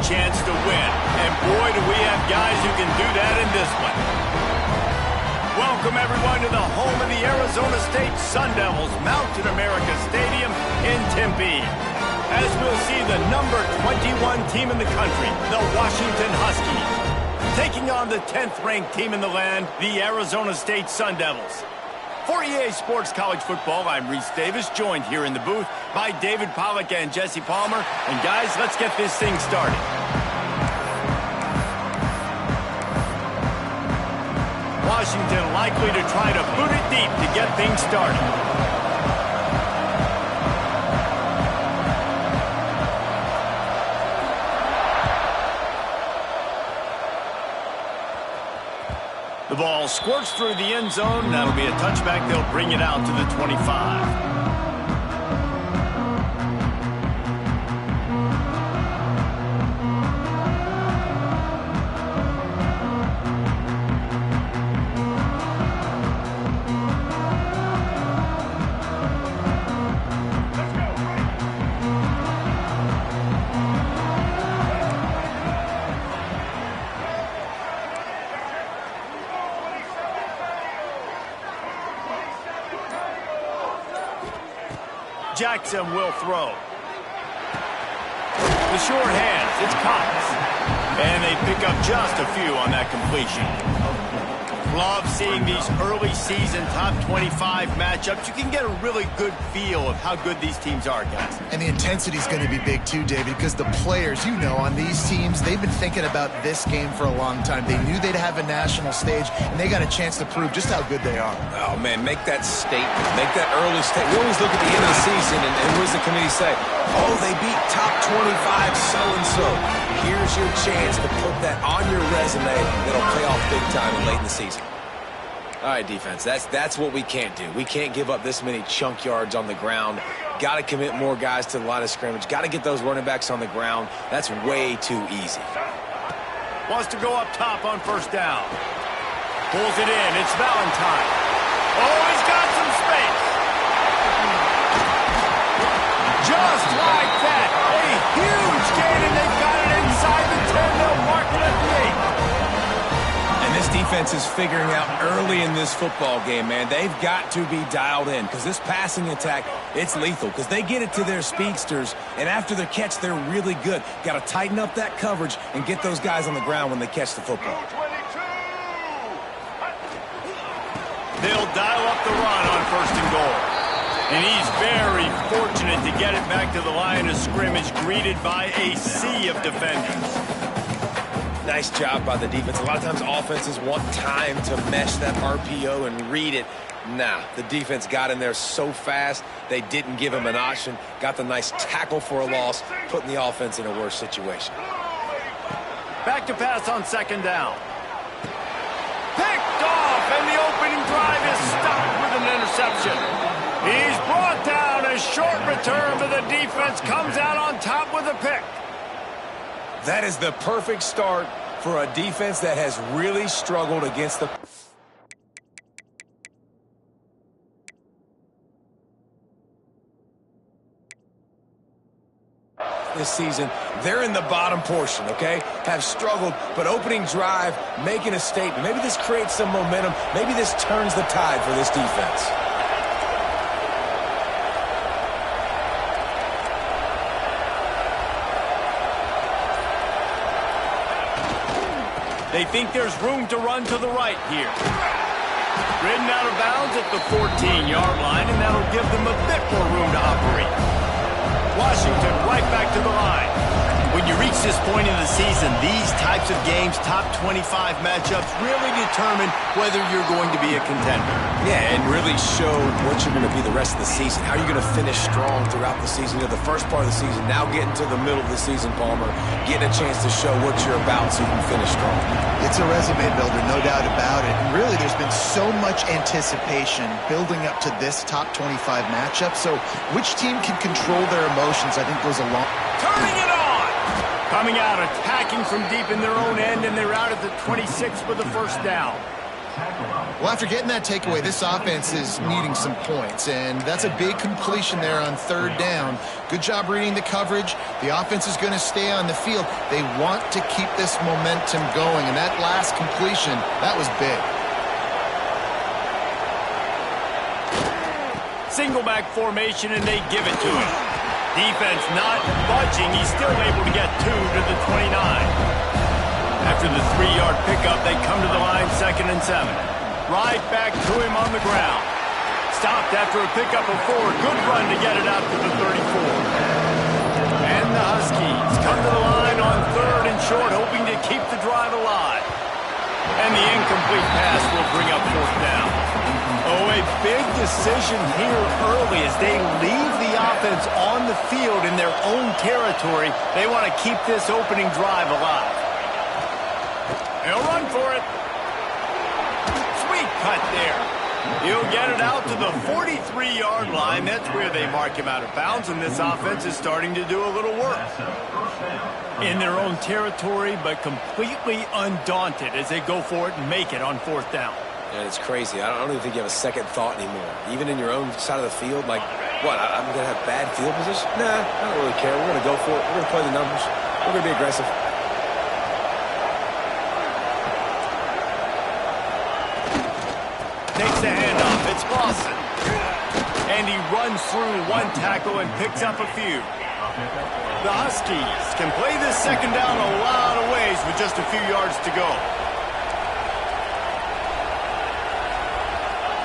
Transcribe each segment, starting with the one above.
chance to win. And boy, do we have guys who can do that in this one. Welcome, everyone, to the home of the Arizona State Sun Devils, Mountain America Stadium in Tempe. As we'll see the number 21 team in the country, the Washington Huskies, taking on the 10th-ranked team in the land, the Arizona State Sun Devils. For EA Sports College Football, I'm Reese Davis, joined here in the booth by David Pollack and Jesse Palmer. And guys, let's get this thing started. Washington likely to try to boot it deep to get things started. The ball squirts through the end zone. That'll be a touchback. They'll bring it out to the 25. Jackson will throw. The short hands, it's Cox. And they pick up just a few on that completion. Love seeing these early season top 25 matchups. You can get a really good feel of how good these teams are, guys. And the intensity is going to be big too, David, because the players, you know, on these teams, they've been thinking about this game for a long time. They knew they'd have a national stage, and they got a chance to prove just how good they are. Oh, man, make that statement. Make that early statement. We always look at the end of the season, and what does the committee say? Oh, they beat top 25 so-and-so. Here's your chance to put that on your resume that'll pay off big time and late in the season. All right, defense, that's what we can't do. We can't give up this many chunk yards on the ground. Got to commit more guys to the line of scrimmage. Got to get those running backs on the ground. That's way too easy. Wants to go up top on first down. Pulls it in. It's Valentine. Oh, he's got some space. Just like that. A huge gain, and they've got it inside the 10. They'll mark it at the 8. This defense is figuring out early in this football game, man. They've got to be dialed in because this passing attack, it's lethal because they get it to their speedsters, and after their catch, they're really good. Got to tighten up that coverage and get those guys on the ground when they catch the football. They'll dial up the run on first and goal. And he's very fortunate to get it back to the line of scrimmage, greeted by a sea of defenders. Nice job by the defense. A lot of times offenses want time to mesh that RPO and read it. Nah, the defense got in there so fast, they didn't give him an option. Got the nice tackle for a loss, putting the offense in a worse situation. Back to pass on second down. Picked off, and the opening drive is stopped with an interception. He's brought down. A short return, but the defense comes out on top with a pick. That is the perfect start for a defense that has really struggled against the... this season. They're in the bottom portion, okay? Have struggled, but opening drive, making a statement. Maybe this creates some momentum. Maybe this turns the tide for this defense. They think there's room to run to the right here. Ridden out of bounds at the 14-yard line, and that'll give them a bit more room to operate. Washington right back to the line. When you reach this point in the season, these types of games, top 25 matchups, really determine whether you're going to be a contender. Yeah, and really show what you're going to be the rest of the season. How you're going to finish strong throughout the season. You know, the first part of the season, now getting to the middle of the season, Palmer, getting a chance to show what you're about so you can finish strong. It's a resume builder, no doubt about it. And really, there's been so much anticipation building up to this top 25 matchup. So which team can control their emotions, I think, goes a long... Turning it on! Coming out, attacking from deep in their own end, and they're out at the 26 for the first down. Well, after getting that takeaway, this offense is needing some points, and that's a big completion there on third down. Good job reading the coverage. The offense is going to stay on the field. They want to keep this momentum going, and that last completion, that was big. Single back formation, and they give it to him. Defense not budging. He's still able to get 2 to the 29. After the 3-yard pickup, they come to the line 2nd and 7. Right back to him on the ground. Stopped after a pickup of 4. Good run to get it out to the 34. And the Huskies come to the line on 3rd and short, hoping to keep the drive alive. And the incomplete pass will bring up 4th down. Oh, a big decision here early as they leave the offense on the field in their own territory. They want to keep this opening drive alive. He'll run for it. Sweet cut there. He'll get it out to the 43-yard line. That's where they mark him out of bounds, and this offense is starting to do a little work. In their own territory, but completely undaunted as they go for it and make it on 4th down. And it's crazy. I don't even think you have a second thought anymore. Even in your own side of the field, like, what, I'm going to have bad field position? Nah, I don't really care. We're going to go for it. We're going to play the numbers. We're going to be aggressive. Takes the handoff. It's Lawson. And he runs through 1 tackle and picks up a few. The Huskies can play this 2nd down a lot of ways with just a few yards to go.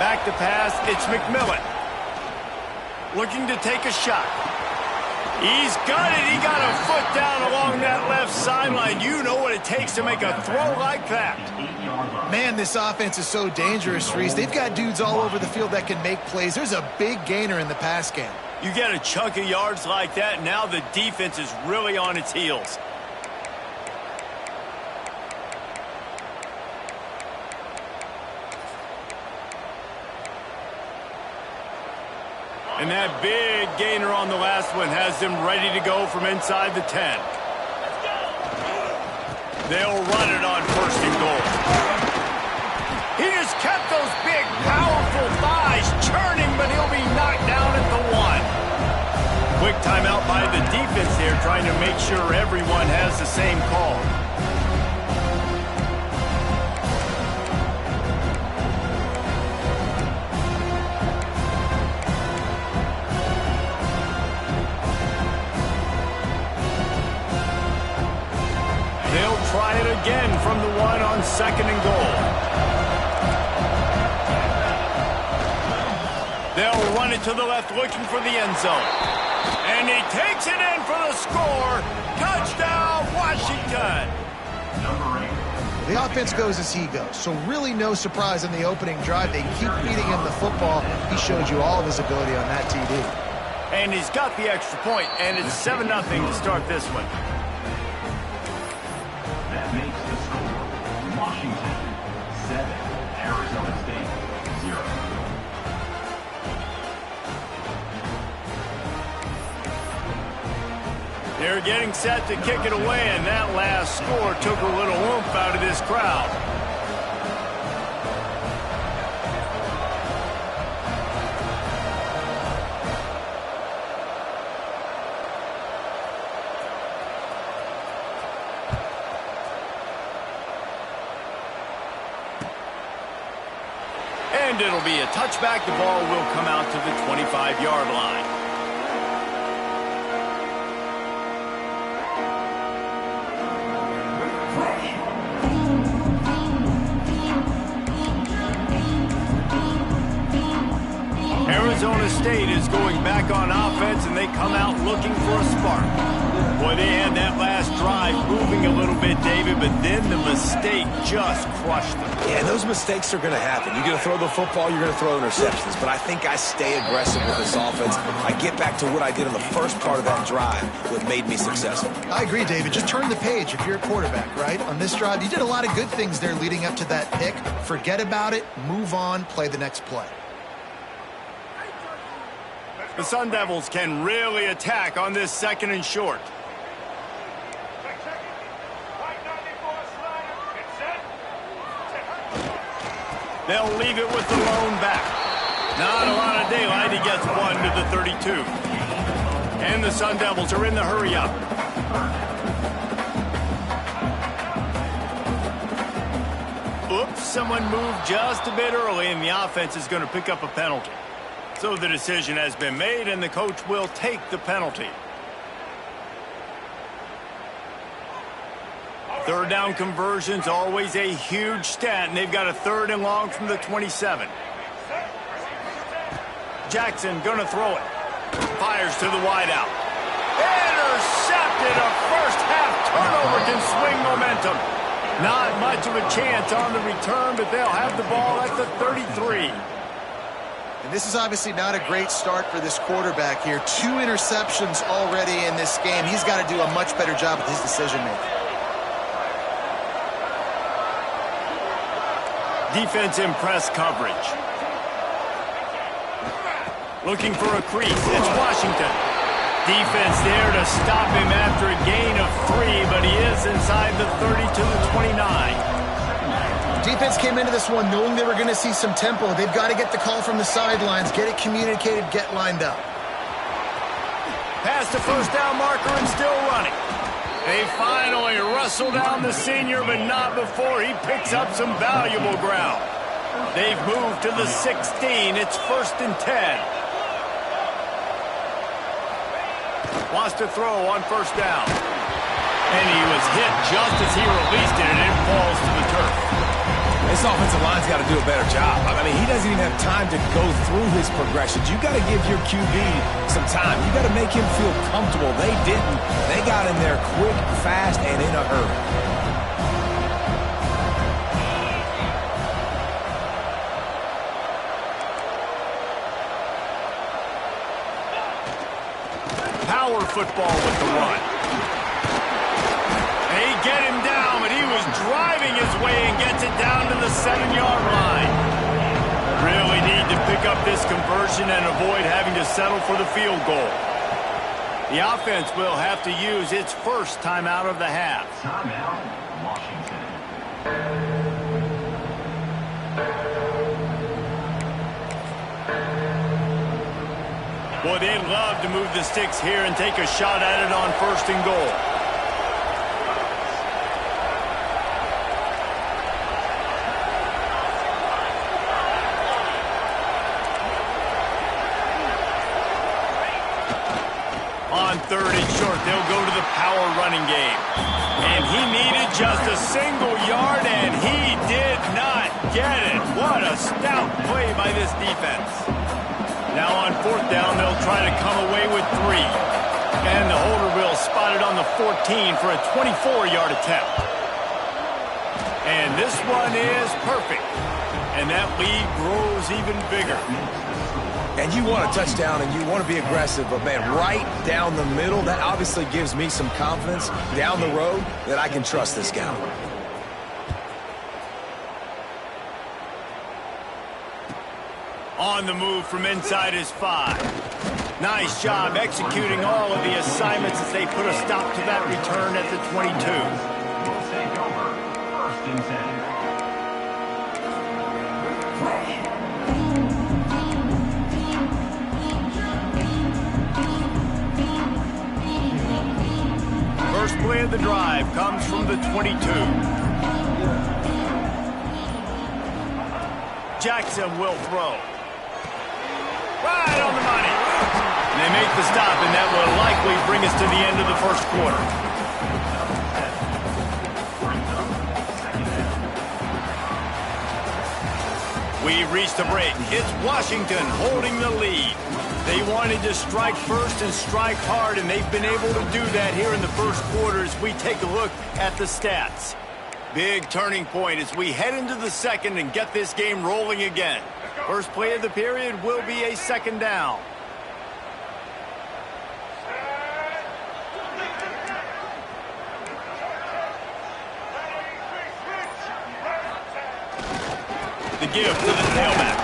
Back to pass, it's McMillan. Looking to take a shot. He's got it. He got a foot down along that left sideline. You know what it takes to make a throw like that. Man, this offense is so dangerous, Reese. They've got dudes all over the field that can make plays. There's a big gainer in the pass game. You get a chunk of yards like that, now the defense is really on its heels. And that big gainer on the last one has them ready to go from inside the 10. They'll run it on 1st and goal. He just kept those big, powerful thighs churning, but he'll be knocked down at the 1. Quick timeout by the defense here, trying to make sure everyone has the same call. Try it again from the 1 on 2nd and goal. They'll run it to the left, looking for the end zone. And he takes it in for the score. Touchdown, Washington. The offense goes as he goes, so really no surprise in the opening drive. They keep feeding him the football. He showed you all of his ability on that TD. And he's got the extra point, and it's 7-0 to start this one. Makes the score Washington 7, Arizona State 0. They're getting set to kick it away, and that last score took a little oomph out of this crowd. And it'll be a touchback. The ball will come out to the 25-yard line. Arizona State is going back on offense, and they come out looking for a spark. Boy, they had that last drive moving a little bit, David, but then the mistake just crushed them. Yeah, those mistakes are going to happen. You're going to throw the football, you're going to throw interceptions. But I think I stay aggressive with this offense. I get back to what I did in the first part of that drive, what made me successful. I agree, David. Just turn the page if you're a quarterback, right? On this drive, you did a lot of good things there leading up to that pick. Forget about it, move on, play the next play. The Sun Devils can really attack on this 2nd and short. They'll leave it with the lone back. Not a lot of daylight. He gets one to the 32. And the Sun Devils are in the hurry-up. Oops, someone moved just a bit early, and the offense is going to pick up a penalty. So the decision has been made, and the coach will take the penalty. Third down conversions, always a huge stat, and they've got a 3rd and long from the 27. Jackson going to throw it. Fires to the wideout. Intercepted. A first-half turnover can swing momentum. Not much of a chance on the return, but they'll have the ball at the 33. And this is obviously not a great start for this quarterback here. 2 interceptions already in this game. He's got to do a much better job with his decision-making. Defense in press coverage. Looking for a crease. It's Washington. Defense there to stop him after a gain of 3, but he is inside the 30 to the 29. Defense came into this one knowing they were going to see some tempo. They've got to get the call from the sidelines, get it communicated, get lined up. Past the first down marker and still running. They finally wrestle down the senior, but not before he picks up some valuable ground. They've moved to the 16. It's 1st and 10. Wants to throw on 1st down. And he was hit just as he released it, and it falls to the turf. This offensive line's got to do a better job. I mean, he doesn't even have time to go through his progressions. You got to give your QB some time. You got to make him feel comfortable. They didn't. They got in there quick, fast, and in a hurry. Power football with the run. They get him down, but he was driving his way and gets it down to the 7-yard line. Really need to pick up this conversion and avoid having to settle for the field goal. The offense will have to use its first timeout of the half. Timeout, Washington. Boy, they'd love to move the sticks here and take a shot at it on 1st and goal. On 3rd and short, they'll go to the power running game. And he needed just a single yard, and he did not get it. What a stout play by this defense. Now on 4th down, they'll try to come away with 3. And the holder will spot it on the 14 for a 24-yard attempt. And this one is perfect. And that lead grows even bigger. And you want a touchdown and you want to be aggressive, but man, right down the middle, that obviously gives me some confidence down the road that I can trust this guy. On the move from inside his 5. Nice job executing all of the assignments as they put a stop to that return at the 22. We'll take over 1st and 10. First play of the drive comes from the 22. Jackson will throw. Right on the money. And they make the stop, and that will likely bring us to the end of the 1st quarter. We've reached the break. It's Washington holding the lead. They wanted to strike first and strike hard, and they've been able to do that here in the 1st quarter as we take a look at the stats. Big turning point as we head into the 2nd and get this game rolling again. First play of the period will be a 2nd down. The give to the tailback.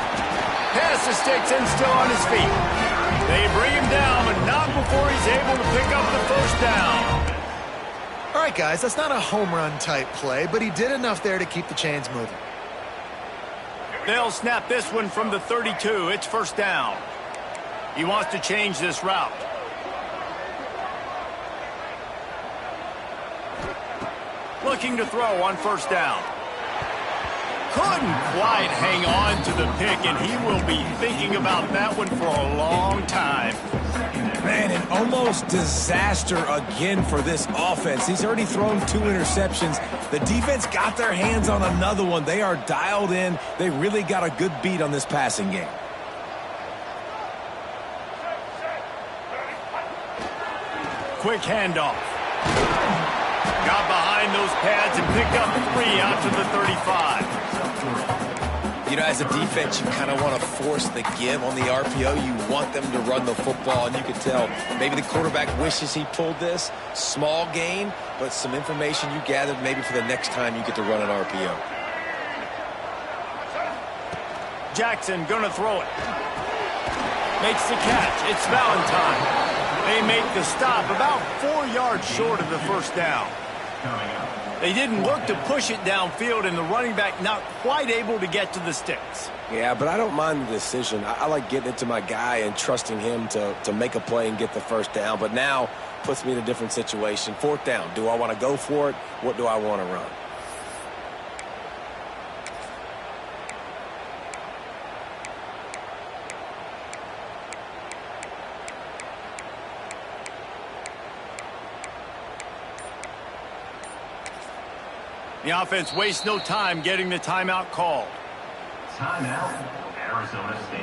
Pass the sticks and still on his feet. They bring him down, but not before he's able to pick up the 1st down. All right, guys, that's not a home run type play, but he did enough there to keep the chains moving. They'll snap this one from the 32. It's first down. He wants to change this route. Looking to throw on first down. Couldn't quite hang on to the pick, and he will be thinking about that one for a long time. Man, an almost disaster again for this offense. He's already thrown 2 interceptions. The defense got their hands on another one. They are dialed in. They really got a good beat on this passing game. Quick handoff. Got behind those pads and picked up 3 out to the 35. You know, as a defense, you kind of want to force the give on the RPO. You want them to run the football, and you can tell maybe the quarterback wishes he pulled this. Small gain, but some information you gathered maybe for the next time you get to run an RPO. Jackson gonna throw it. Makes the catch. It's Valentine. They make the stop about 4 yards short of the first down. They didn't look to push it downfield, and the running back not quite able to get to the sticks. Yeah, but I don't mind the decision. I like getting it to my guy and trusting him to make a play and get the first down. But now puts me in a different situation. 4th down. Do I want to go for it? What do I want to run? The offense wastes no time getting the timeout called. Timeout, Arizona State.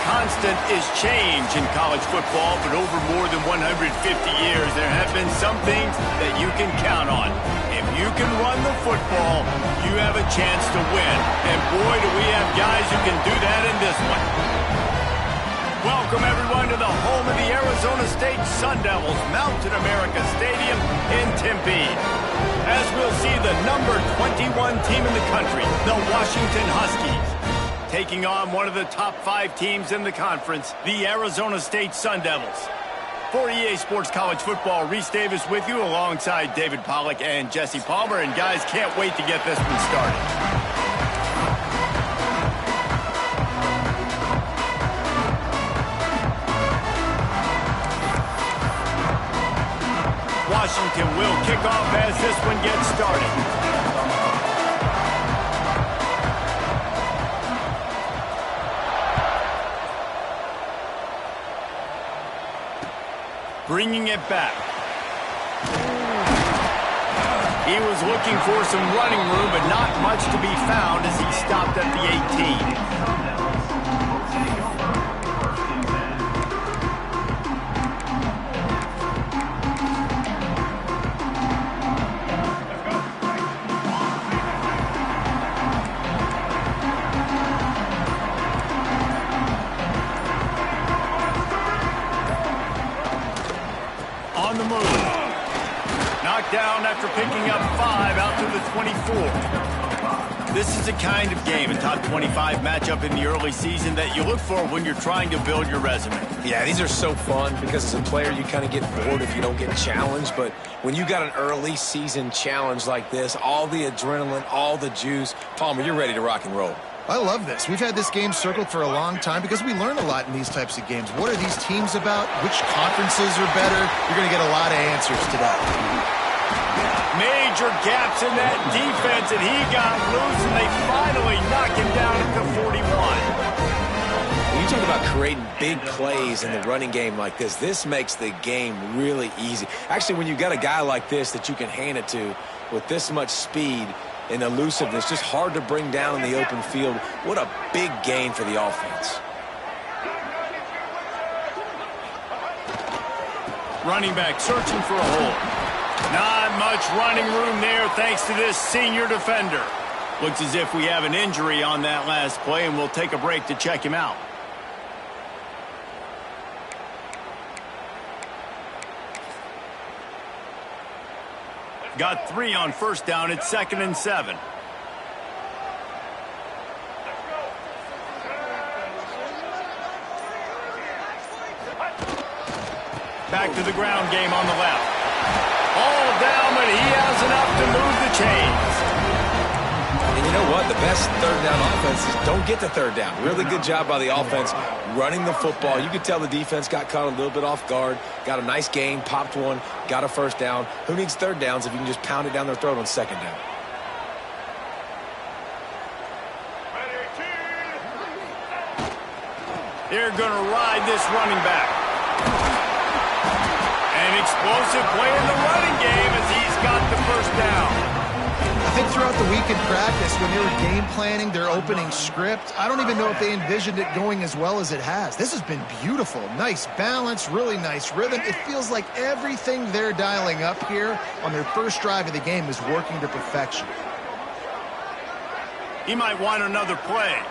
constant is change in college football, but over more than 150 years, there have been some things that you can count on. If you can run the football, you have a chance to win. And boy, do we have guys who can do that in this one. Welcome, everyone, to the home of the Arizona State Sun Devils, Mountain America Stadium in Tempe. As we'll see the number 21 team in the country, the Washington Huskies, taking on one of the top 5 teams in the conference, the Arizona State Sun Devils. For EA Sports College Football, Reese Davis with you alongside David Pollack and Jesse Palmer. And guys, can't wait to get this one started. Washington will kick off as this one gets started. Bringing it back. He was looking for some running room, but not much to be found as he stopped at the 18. On the move. Knocked down after picking up 5 out to the 24. This is the kind of game, a top 25 matchup in the early season, that you look for when you're trying to build your resume. Yeah, these are so fun because as a player, you kind of get bored if you don't get challenged. But when you got an early season challenge like this, all the adrenaline, all the juice, Palmer, you're ready to rock and roll. I love this. We've had this game circled for a long time because we learn a lot in these types of games. What are these teams about? Which conferences are better? You're going to get a lot of answers today. Major gaps in that defense, and he got loose, and they finally knock him down at the 41. When you talk about creating big plays in the running game like this makes the game really easy. Actually, when you got a guy like this that you can hand it to with this much speed and elusiveness, just hard to bring down in the open field. What a big gain for the offense. Running back searching for a hole. Not much running room there thanks to this senior defender. Looks as if we have an injury on that last play, and we'll take a break to check him out. Got 3 on first down. It's 2nd and 7. Back to the ground game on the left. All down, but he has enough to move the chains. And you know what? The best third down offenses don't get to third down. Really good job by the offense running the football. You could tell the defense got caught a little bit off guard. Got a nice gain, popped one, got a first down. Who needs third downs if you can just pound it down their throat on second down? They're going to ride this running back. An explosive play in the running game as he's got the first down. I think throughout the week in practice, when they were game planning their opening script, I don't even know if they envisioned it going as well as it has. This has been beautiful. Nice balance, really nice rhythm. It feels like everything they're dialing up here on their first drive of the game is working to perfection. He might want another play.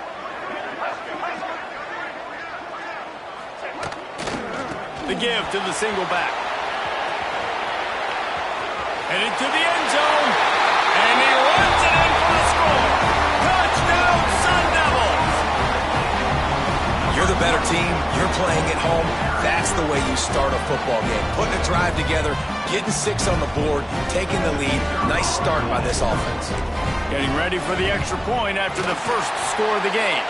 The give to the single back. Headed to the end zone. And he runs it in for the score. Touchdown, Sun Devils. You're the better team. You're playing at home. That's the way you start a football game. Putting a drive together, getting 6 on the board, taking the lead. Nice start by this offense. Getting ready for the extra point after the first score of the game.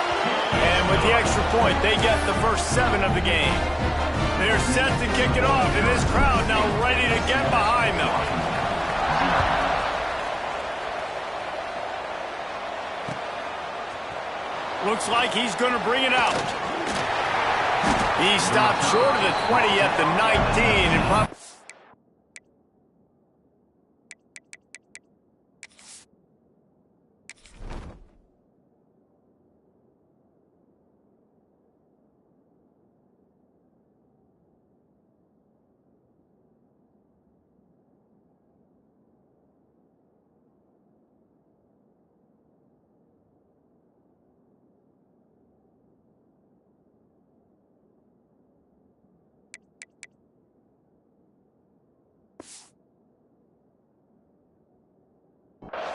And with the extra point, they get the first 7 of the game. They're set to kick it off, and this crowd now ready to get behind them. Looks like he's going to bring it out. He stopped short of the 20 at the 19 and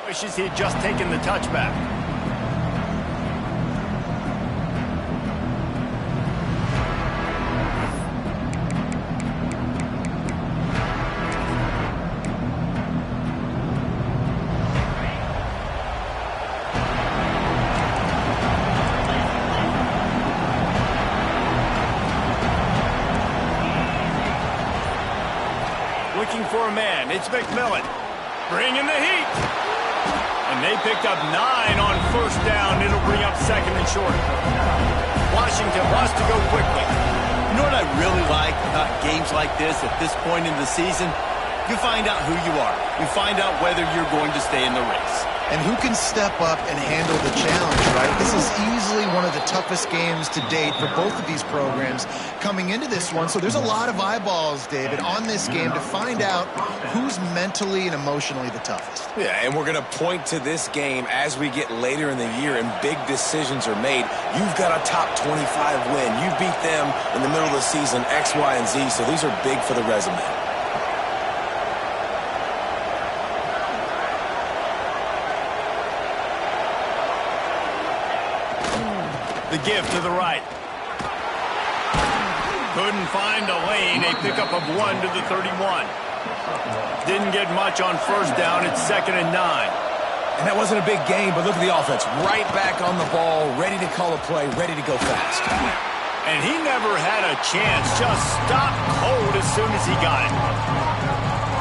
Wishes he had just taken the touchback. Looking for a man. It's McMillan. Bringing the heat. And they picked up 9 on first down. It'll bring up second and short. Washington wants to go quickly. You know what I really like about games like this at this point in the season? You find out who you are. You find out whether you're going to stay in the race. And who can step up and handle the challenge, right? This is easily one of the toughest games to date for both of these programs coming into this one. So there's a lot of eyeballs, David, on this game to find out who's mentally and emotionally the toughest. Yeah, and we're going to point to this game as we get later in the year and big decisions are made. You've got a top 25 win. You beat them in the middle of the season, X, Y, and Z, so these are big for the resume. The give to the right. Couldn't find a lane. A pickup of 1 to the 31. Didn't get much on first down. It's second and 9. And that wasn't a big game, but look at the offense. Right back on the ball, ready to call a play, ready to go fast. And he never had a chance. Just stopped cold as soon as he got it.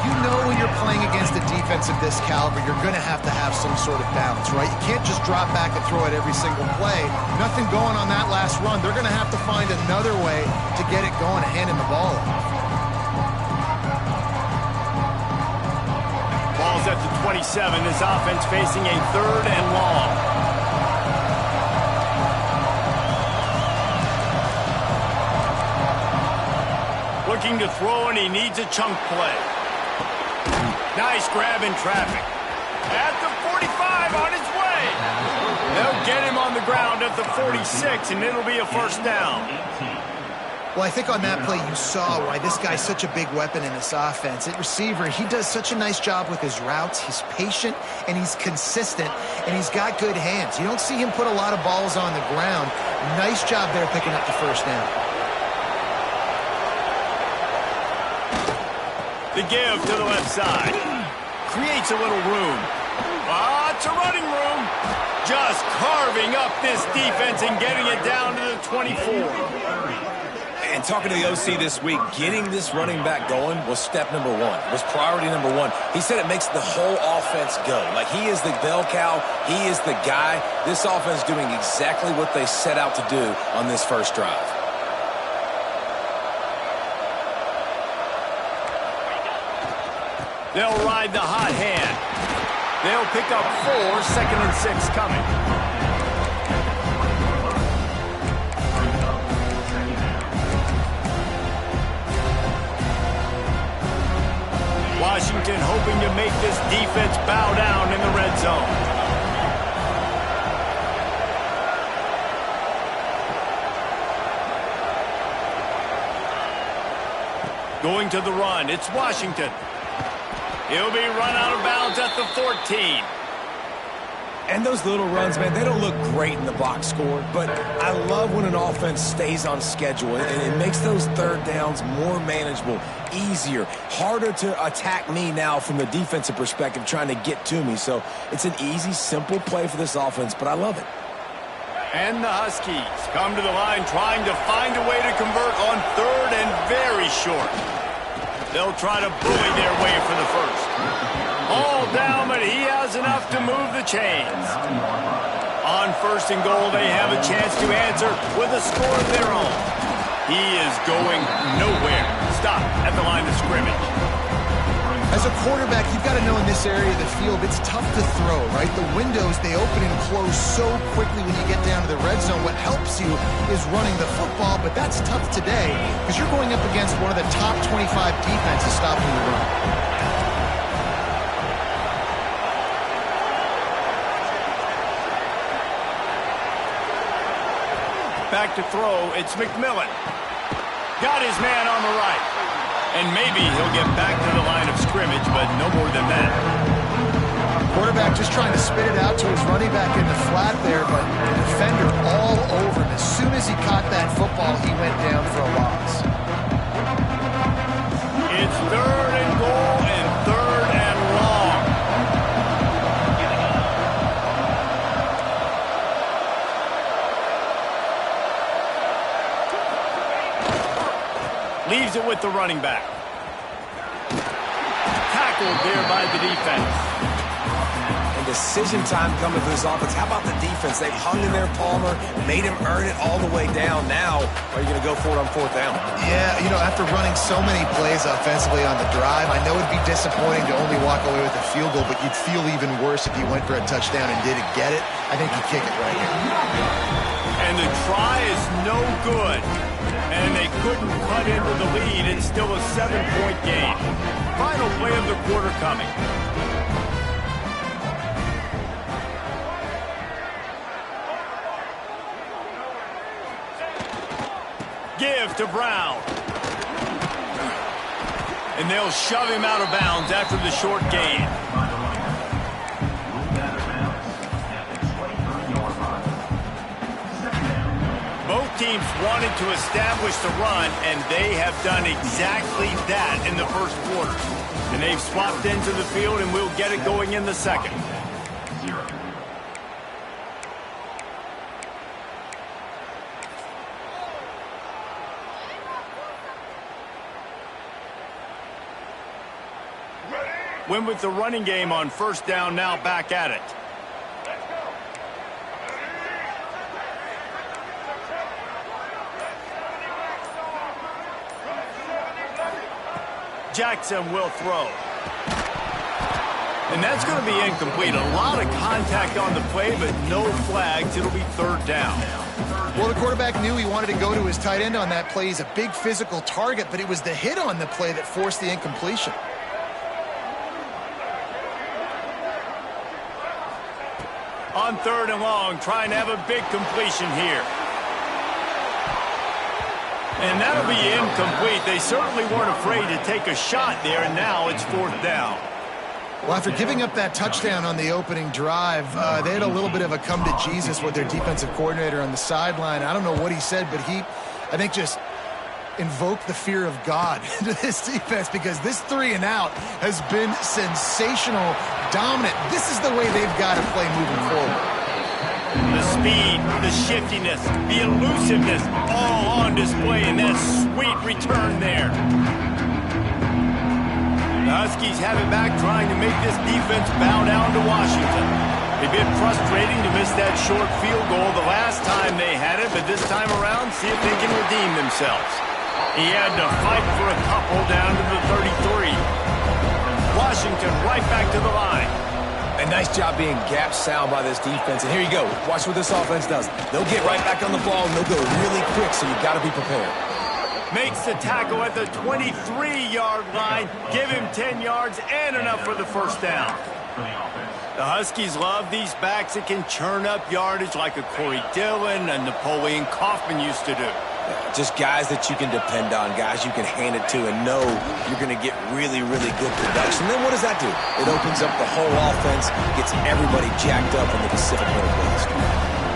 You know when you're playing against a defense of this caliber, you're going to have some sort of balance, right? You can't just drop back and throw it every single play. Nothing going on that last run. They're going to have to find another way to get it going and hand him the ball off. Ball's at the 27. This offense facing a third and long. Looking to throw, and he needs a chunk play. Nice grab in traffic. At the 45, on his way. They'll get him on the ground at the 46, and it'll be a first down. Well, I think on that play you saw why this guy's such a big weapon in this offense. At receiver, he does such a nice job with his routes. He's patient, and he's consistent, and he's got good hands. You don't see him put a lot of balls on the ground. Nice job there picking up the first down. The give to the left side. Creates a little room. Lots of running room. Just carving up this defense and getting it down to the 24. And talking to the OC this week, getting this running back going was step number 1. Was priority number 1. He said it makes the whole offense go. Like, he is the bell cow. He is the guy. This offense doing exactly what they set out to do on this first drive. They'll ride the hot hand. They'll pick up 4, second and 6 coming. Washington hoping to make this defense bow down in the red zone. Going to the run, it's Washington. He'll be run out of bounds at the 14. And those little runs, man, they don't look great in the box score, but I love when an offense stays on schedule, and it makes those third downs more manageable, easier, harder to attack me now from the defensive perspective trying to get to me. So it's an easy, simple play for this offense, but I love it. And the Huskies come to the line trying to find a way to convert on third and very short. They'll try to bully their way for the first. All down, but he has enough to move the chains. On first and goal, they have a chance to answer with a score of their own. He is going nowhere. Stop at the line of scrimmage. As a quarterback, you've got to know in this area of the field, it's tough to throw, right? The windows, they open and close so quickly when you get down to the red zone. What helps you is running the football, but that's tough today because you're going up against one of the top 25 defenses stopping the run. Back to throw, it's McMillan. Got his man on the right. And maybe he'll get back to the line of scrimmage, but no more than that. Quarterback just trying to spit it out to his running back in the flat there, but the defender all over him. As soon as he caught that football, he went down for a loss. It's 3rd and goal and 3rd and long. Leaves it with the running back. Tackled there by the defense. And decision time coming for this offense. How about the defense? They've hung in there, Palmer, made him earn it all the way down. Now, are you going to go for it on 4th down? Yeah, you know, after running so many plays offensively on the drive, I know it'd be disappointing to only walk away with a field goal, but you'd feel even worse if you went for a touchdown and didn't get it. I think you kick it right here. And the try is no good. And they couldn't cut into the lead. It's still a 7-point game. Final play of the quarter coming. Give to Brown. And they'll shove him out of bounds after the short gain. Both teams wanted to establish the run, and they have done exactly that in the first quarter. And they've swapped into the field, and we'll get it going in the second. Win with the running game on 1st down, now back at it. Jackson will throw. And that's going to be incomplete. A lot of contact on the play, but no flags. It'll be 3rd down. Well, the quarterback knew he wanted to go to his tight end on that play. He's a big physical target, but it was the hit on the play that forced the incompletion. On 3rd and long, trying to have a big completion here. And that'll be incomplete. They certainly weren't afraid to take a shot there, and now it's 4th down. Well, after giving up that touchdown on the opening drive, they had a little bit of a come to Jesus with their defensive coordinator on the sideline. I don't know what he said, but he, I think, just invoked the fear of God into this defense, because this 3 and out has been sensational, dominant. This is the way they've got to play moving forward. The speed, the shiftiness, the elusiveness, all on display in that sweet return there. The Huskies have it back, trying to make this defense bow down to Washington. It'd been frustrating to miss that short field goal the last time they had it, but this time around, see if they can redeem themselves. He had to fight for a couple down to the 33. Washington right back to the line. A nice job being gap sound by this defense. And here you go. Watch what this offense does. They'll get right back on the ball, and they'll go really quick, so you've got to be prepared. Makes the tackle at the 23-yard line. Give him 10 yards and enough for the 1st down. The Huskies love these backs that can churn up yardage like a Corey Dillon and Napoleon Kaufman used to do. Just guys that you can depend on, guys you can hand it to and know you're going to get really, really good production. And then what does that do? It opens up the whole offense, gets everybody jacked up in the Pacific Northwest.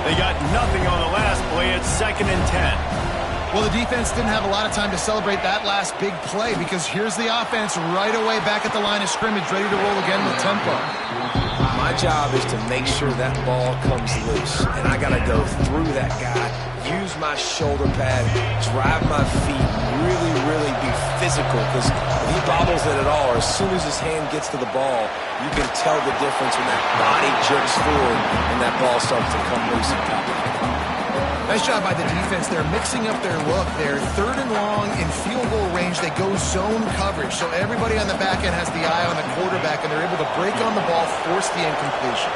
They got nothing on the last play. It's 2nd and 10. Well, the defense didn't have a lot of time to celebrate that last big play, because here's the offense right away back at the line of scrimmage, ready to roll again with tempo. My job is to make sure that ball comes loose, and I got to go through that guy, use my shoulder pad, drive my feet, really, really be physical, because if he bobbles it at all, or as soon as his hand gets to the ball, you can tell the difference when that body jerks forward and that ball starts to come loose and top. Nice job by the defense. They're mixing up their look. They're 3rd and long in field goal range. They go zone coverage, so everybody on the back end has the eye on the quarterback, and they're able to break on the ball, force the incompletion.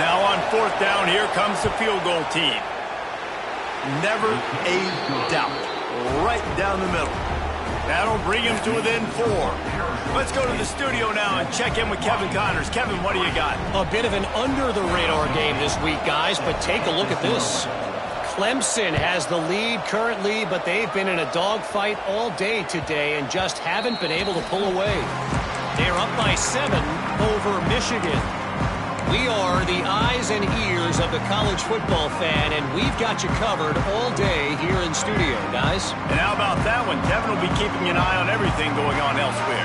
Now on 4th down, here comes the field goal team. Never a doubt. Right down the middle. That'll bring him to within 4. Let's go to the studio now and check in with Kevin Connors. Kevin, what do you got? A bit of an under-the-radar game this week, guys, but take a look at this. Clemson has the lead currently, but they've been in a dogfight all day today and just haven't been able to pull away. They're up by 7 over Michigan. We are the eyes and ears of the college football fan, and we've got you covered all day here in studio, guys. And how about that one? Kevin will be keeping an eye on everything going on elsewhere.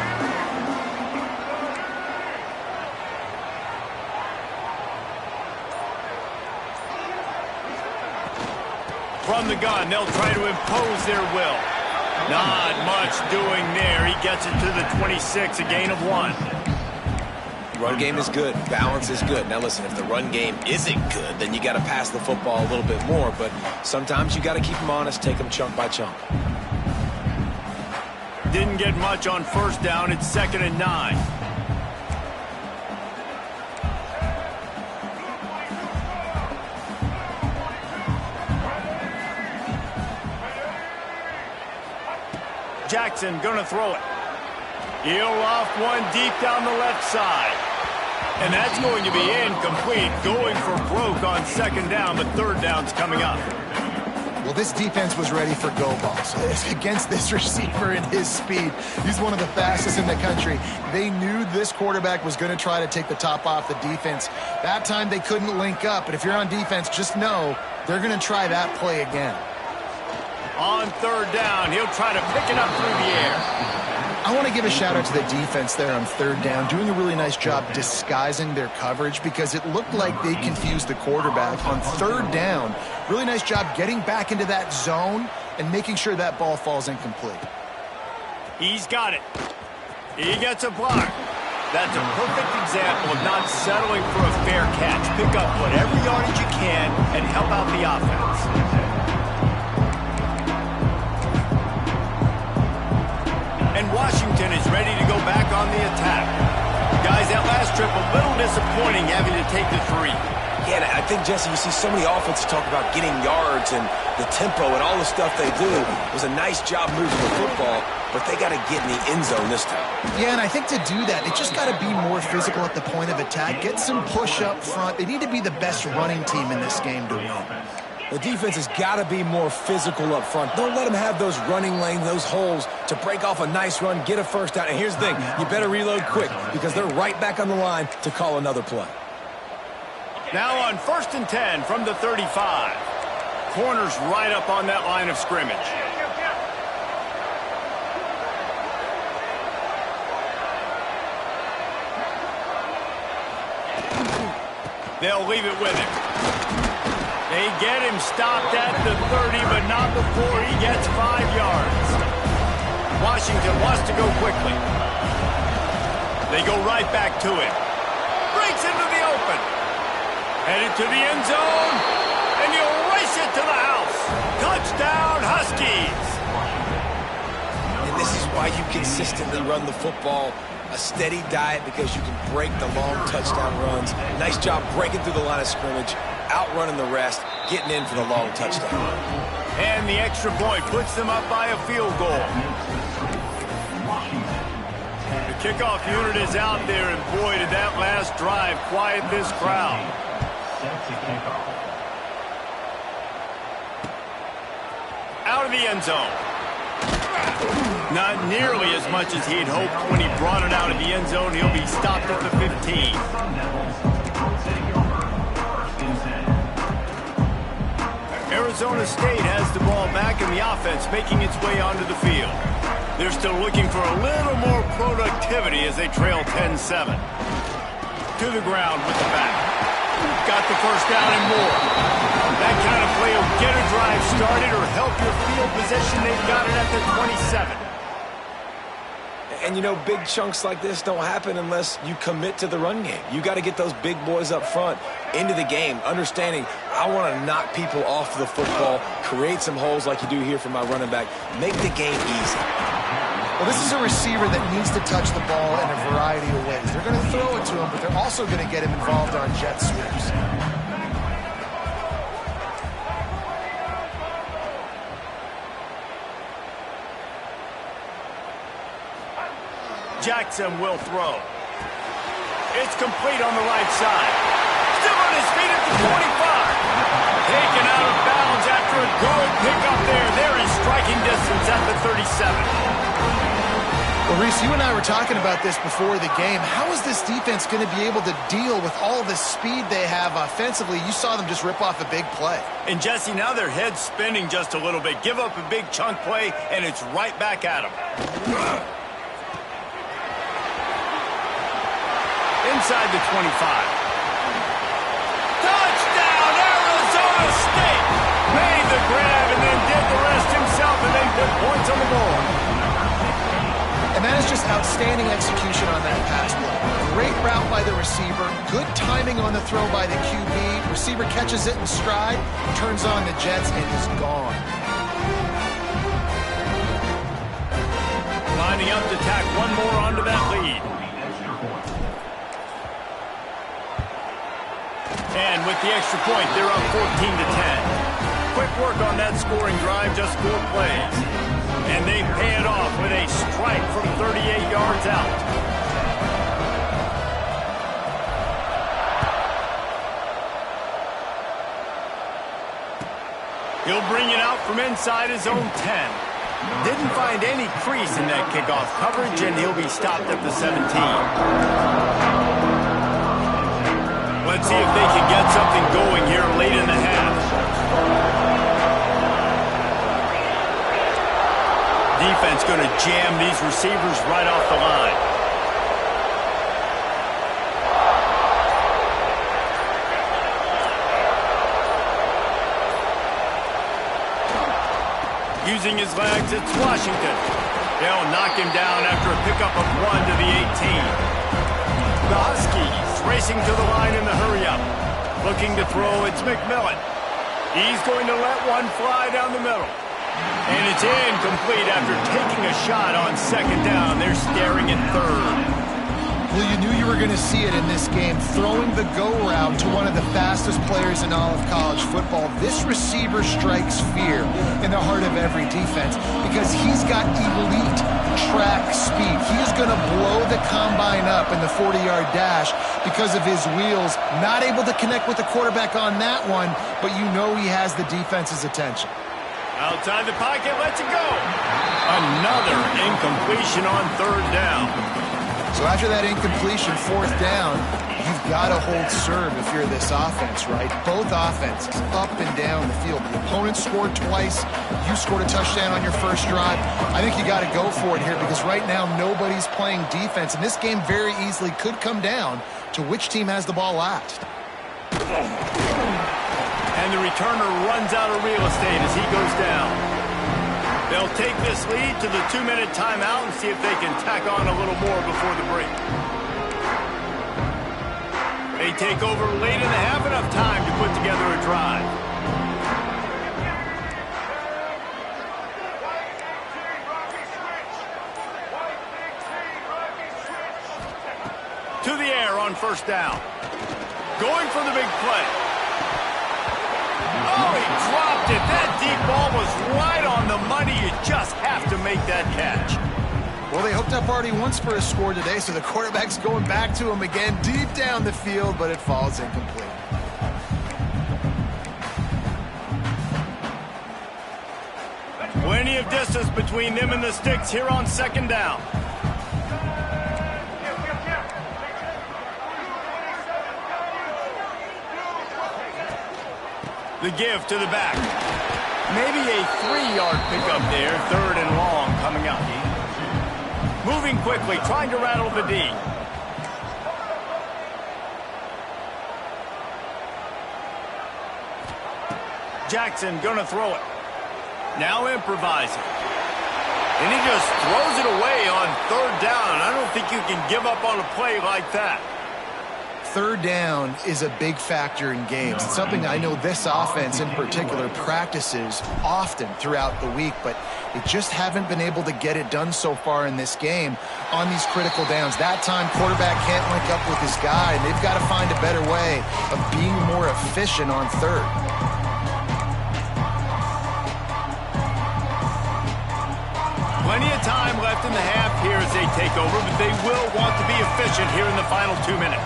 From the gun, they'll try to impose their will. Not much doing there. He gets it to the 26, a gain of 1. Run game is good. Balance is good. Now listen, if the run game isn't good, then you got to pass the football a little bit more. But sometimes you got to keep them honest, take them chunk by chunk. Didn't get much on first down. It's 2nd and 9. Jackson gonna throw it. He'll off one deep down the left side. And that's going to be incomplete. Going for broke on 2nd down, but 3rd down's coming up. Well, this defense was ready for go balls against this receiver and his speed. He's one of the fastest in the country. They knew this quarterback was going to try to take the top off the defense. That time they couldn't link up, but if you're on defense, just know they're going to try that play again. On 3rd down, he'll try to pick it up through the air. I want to give a shout out to the defense there on 3rd down, doing a really nice job disguising their coverage because it looked like they confused the quarterback on 3rd down. Really nice job getting back into that zone and making sure that ball falls incomplete. He's got it. He gets a block. That's a perfect example of not settling for a fair catch. Pick up whatever yardage you can and help out the offense. And Washington is ready to go back on the attack. Guys, that last trip, a little disappointing having to take the 3. Yeah, I think, Jesse, you see so many offenses talk about getting yards and the tempo and all the stuff they do. It was a nice job moving the football, but they got to get in the end zone this time. Yeah, and I think to do that, they just got to be more physical at the point of attack, get some push up front. They need to be the best running team in this game to win. The defense has got to be more physical up front. Don't let them have those running lanes, those holes to break off a nice run, get a 1st down. And here's the thing, you better reload quick because they're right back on the line to call another play. Now on 1st and 10 from the 35. Corners right up on that line of scrimmage. They'll leave it with him. They get him stopped at the 30, but not before he gets 5 yards. Washington wants to go quickly. They go right back to him. Breaks into the open. Headed to the end zone, and he'll race it to the house. Touchdown, Huskies. And this is why you consistently run the football. A steady diet because you can break the long touchdown runs. Nice job breaking through the line of scrimmage, outrunning the rest, getting in for the long touchdown. And the extra point puts them up by a field goal. The kickoff unit is out there, and boy, did that last drive quiet this crowd. Out of the end zone. Not nearly as much as he'd hoped when he brought it out of the end zone. He'll be stopped at the 15. Arizona State has the ball back in the offense, making its way onto the field. They're still looking for a little more productivity as they trail 10-7. To the ground with the back. Got the 1st down and more. That kind of play will get a drive started or help your field position. They've got it at the 27. And, you know, big chunks like this don't happen unless you commit to the run game. You got to get those big boys up front into the game, understanding I want to knock people off the football, create some holes like you do here for my running back, make the game easy. Well, this is a receiver that needs to touch the ball in a variety of ways. They're going to throw it to him, but they're also going to get him involved on jet sweeps. Jackson will throw. It's complete on the right side. Still on his feet at the 25. Taken out of bounds after a good pickup there. There is striking distance at the 37. Well, Reese, you and I were talking about this before the game. How is this defense going to be able to deal with all the speed they have offensively? You saw them just rip off a big play. And, Jesse, now their head's spinning just a little bit. Give up a big chunk play, and it's right back at them. Inside the 25. Touchdown, Arizona State! Made the grab and then did the rest himself and then put points on the board. And that is just outstanding execution on that pass play. Great route by the receiver. Good timing on the throw by the QB. Receiver catches it in stride, turns on the jets, and is gone. Lining up to tack one more onto that lead. And with the extra point, they're up 14-10. Quick work on that scoring drive, just 4 plays. And they pay it off with a strike from 38 yards out. He'll bring it out from inside his own 10. Didn't find any crease in that kickoff coverage, and he'll be stopped at the 17. Let's see if they can get something going here late in the half. Defense going to jam these receivers right off the line. Using his legs, it's Washington. They'll knock him down after a pickup of 1 to the 18. The Huskies racing to the line in the hurry-up. Looking to throw, it's McMillan. He's going to let one fly down the middle. And it's incomplete after taking a shot on 2nd down. They're staring at 3rd. Well, you knew you were going to see it in this game. Throwing the go route to one of the fastest players in all of college football. This receiver strikes fear in the heart of every defense because he's got elite track speed. He is going to blow the combine up in the 40-yard dash because of his wheels. Not able to connect with the quarterback on that one, but you know he has the defense's attention. Outside the pocket, lets it go. Another incompletion on 3rd down. So after that incompletion, 4th down, you've got to hold serve if you're this offense, right? Both offenses up and down the field. The opponent scored twice. You scored a touchdown on your first drive. I think you got to go for it here because right now nobody's playing defense. And this game very easily could come down to which team has the ball last. And the returner runs out of real estate as he goes down. They'll take this lead to the 2-minute timeout and see if they can tack on a little more before the break. They take over late in the half, enough time to put together a drive. To the air on 1st down. Going for the big play. Oh, he dropped it. That deep ball was right on the money. You just have to make that catch. Well, they hooked up already once for a score today, so the quarterback's going back to him again deep down the field, but it falls incomplete. Plenty of distance between them and the sticks here on 2nd down. The give to the back. Maybe a 3-yard pickup there. 3rd and long coming up. Moving quickly, trying to rattle the D. Jackson gonna throw it. Now improvising. And he just throws it away on 3rd down. I don't think you can give up on a play like that. 3rd down is a big factor in games. It's something I know this offense in particular practices often throughout the week, but they just haven't been able to get it done so far in this game on these critical downs. That time, quarterback can't link up with his guy, and they've got to find a better way of being more efficient on 3rd. Plenty of time left in the half here as they take over, but they will want to be efficient here in the final 2 minutes.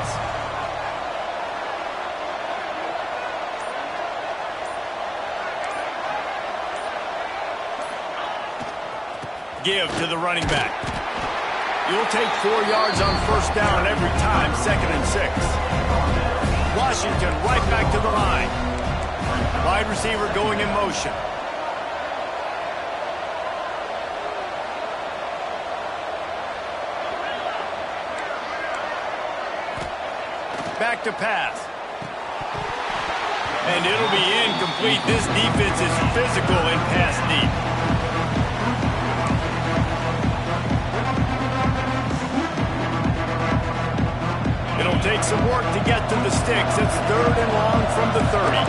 Give to the running back. You'll take 4 yards on first down every time, 2nd and 6. Washington right back to the line. Wide receiver going in motion. Back to pass. And it'll be incomplete. This defense is physical and pass deep. It'll take some work to get to the sticks. It's 3rd and long from the 30.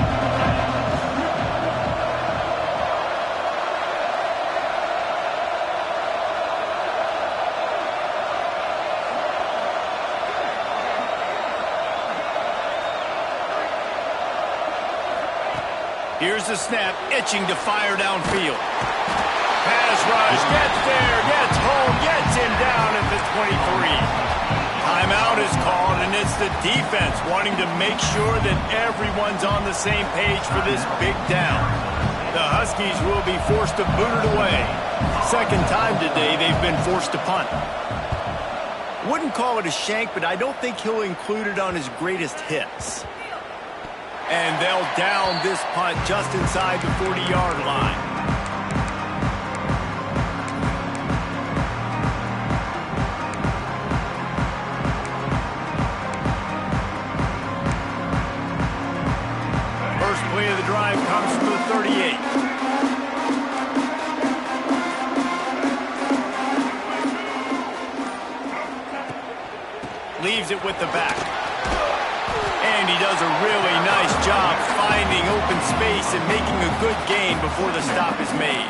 Here's the snap, itching to fire downfield. Pass rush, gets there, gets home, gets him down at the 23. Timeout is called, and it's the defense wanting to make sure that everyone's on the same page for this big down. The Huskies will be forced to boot it away. 2nd time today they've been forced to punt. Wouldn't call it a shank, but I don't think he'll include it on his greatest hits. And they'll down this punt just inside the 40-yard line. First play of the drive comes from the 38. Leaves it with the back. And he does a really nice job finding open space and making a good gain before the stop is made.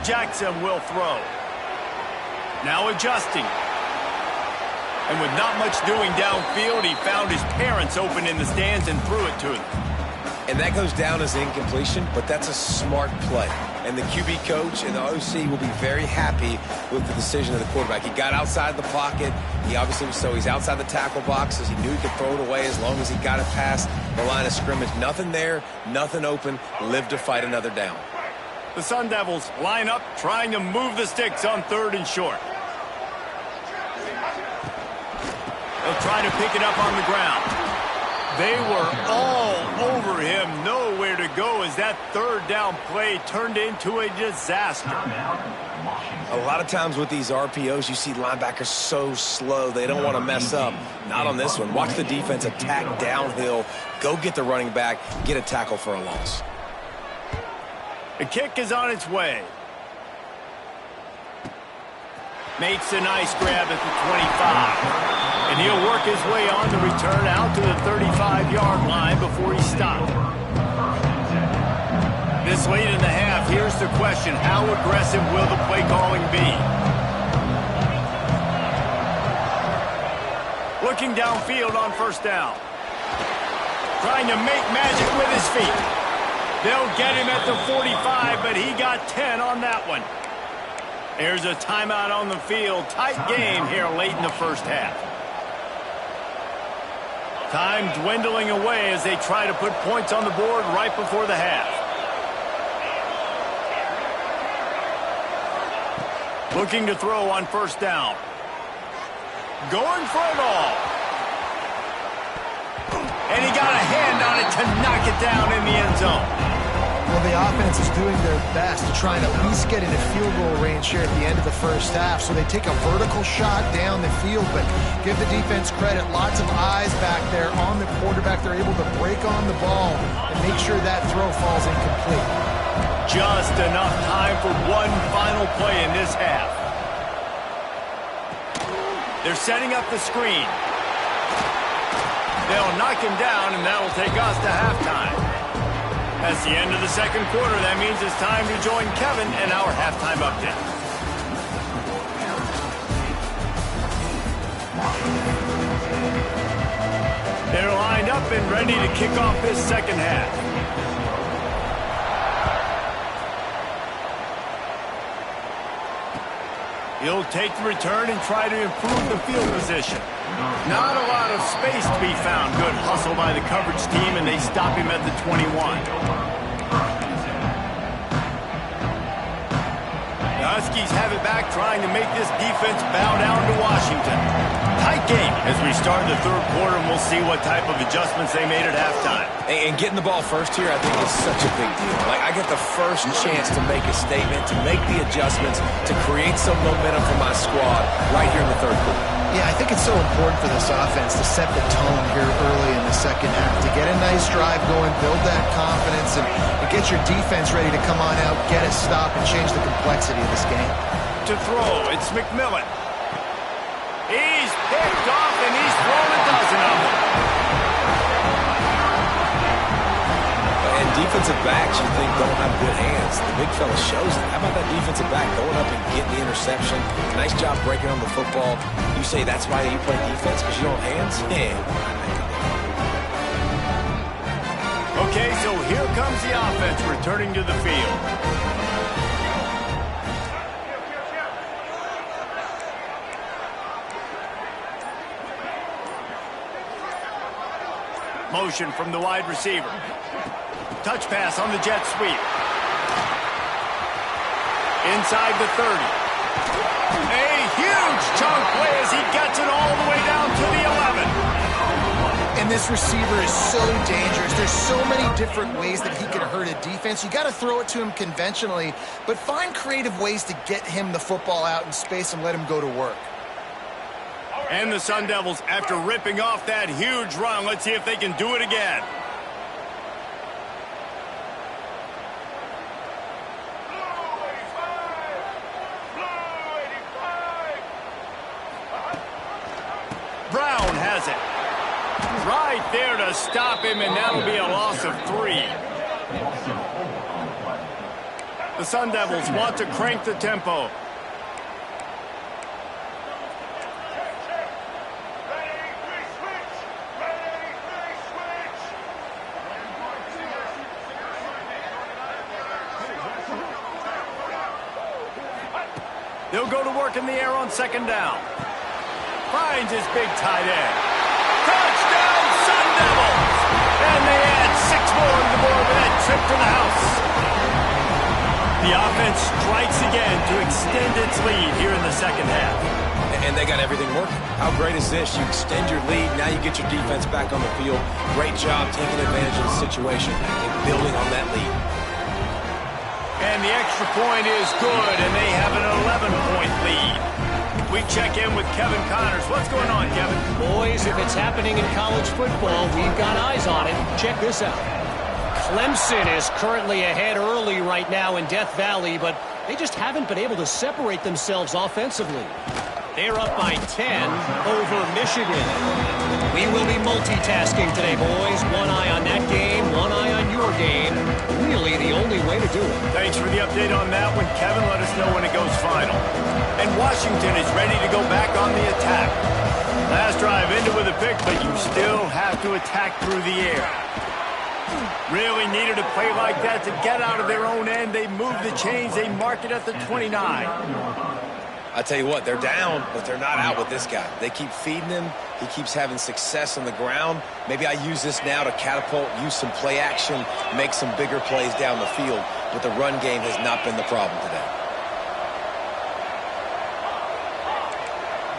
Jackson will throw. Now adjusting. And with not much doing downfield, he found his parents open in the stands and threw it to them. And that goes down as incompletion, but that's a smart play. And the QB coach and the OC will be very happy with the decision of the quarterback. He got outside the pocket. He obviously was so he's outside the tackle boxes. He knew he could throw it away as long as he got it past the line of scrimmage. Nothing there, nothing open. Live to fight another down. The Sun Devils line up, trying to move the sticks on 3rd and short. They'll try to pick it up on the ground. They were all over him, nowhere to go as that 3rd down play turned into a disaster. A lot of times with these RPOs, you see linebackers so slow, they don't want to mess up. Not on this one. Watch the defense attack downhill, go get the running back, get a tackle for a loss. The kick is on its way. Makes a nice grab at the 25. And he'll work his way on the return out to the 35-yard line before he stopped. This late in the half, here's the question. How aggressive will the play calling be? Looking downfield on 1st down. Trying to make magic with his feet. They'll get him at the 45, but he got 10 on that one. There's a timeout on the field. Tight game here late in the 1st half. Time dwindling away as they try to put points on the board right before the half. Looking to throw on 1st down. Going for it all. And he got a hand on it to knock it down in the end zone. Well, the offense is doing their best to try and at least get into field goal range here at the end of the 1st half. So they take a vertical shot down the field, but give the defense credit. Lots of eyes back there on the quarterback. They're able to break on the ball and make sure that throw falls incomplete. Just enough time for one final play in this half. They're setting up the screen. They'll knock him down, and that'll take us to halftime. That's the end of the 2nd quarter. That means it's time to join Kevin in our halftime update. They're lined up and ready to kick off this 2nd half. He'll take the return and try to improve the field position. Not a lot of space to be found. Good hustle by the coverage team, and they stop him at the 21. Huskies have it back, trying to make this defense bow down to Washington. Tight game as we start the third quarter, and we'll see what type of adjustments they made at halftime. And getting the ball first here, I think, is such a big deal. Like, I get the first chance to make a statement, to make the adjustments, to create some momentum for my squad right here in the third quarter. Yeah, I think it's so important for this offense to set the tone here early in the second half, to get a nice drive going, build that confidence, and get your defense ready to come on out, get a stop, and change the complexity of this game. To throw, it's McMillan. He's picked off, and he's thrown a dozen of them. And defensive backs, you think, don't have good hands. The big fella shows it. How about that defensive back going up and getting the interception? Nice job breaking on the football. You say that's why you play defense, because you don't have hands? Yeah. Okay, so here comes the offense returning to the field. Motion from the wide receiver. Touch pass on the jet sweep. Inside the 30. A huge chunk play as he gets it all the way down to the 11. And this receiver is so dangerous. There's so many different ways that he can hurt a defense. You got to throw it to him conventionally, but find creative ways to get him the football out in space and let him go to work. And the Sun Devils, after ripping off that huge run, let's see if they can do it again. Brown has it. Right there to stop him, and that'll be a loss of 3. The Sun Devils want to crank the tempo. They'll go to work in the air on second down. Finds his big tight end. Touchdown, Sun Devils! And they add 6 more to the board with that trip to the house. The offense strikes again to extend its lead here in the second half. And they got everything working. How great is this? You extend your lead, now you get your defense back on the field. Great job taking advantage of the situation and building on that lead. And the extra point is good, and they have an 11-point lead. We check in with Kevin Connors. What's going on, Kevin? Boys, if it's happening in college football, we've got eyes on it. Check this out. Clemson is currently ahead early right now in Death Valley, but they just haven't been able to separate themselves offensively. They're up by 10 over Michigan. We will be multitasking today, boys. One eye on that game, one eye on your game. Really the only way to do it. Thanks for the update on that one, Kevin. Let us know when it goes final. And Washington is ready to go back on the attack. Last drive ended with a pick, but you still have to attack through the air. Really needed a play like that to get out of their own end. They move the chains. They mark it at the 29. I tell you what, they're down, but they're not out with this guy. They keep feeding him. He keeps having success on the ground. Maybe I use this now to catapult, use some play action, make some bigger plays down the field. But the run game has not been the problem today.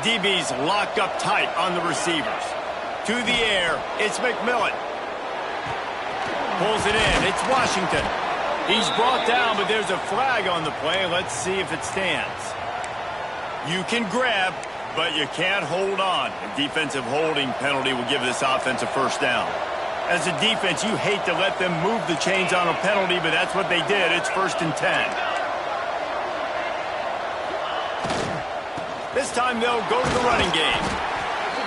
DB's locked up tight on the receivers. To the air, it's McMillan. Pulls it in, it's Washington. He's brought down, but there's a flag on the play. Let's see if it stands. You can grab, but you can't hold on. A defensive holding penalty will give this offense a first down. As a defense, you hate to let them move the chains on a penalty, but that's what they did. It's 1st and 10. This time they'll go to the running game.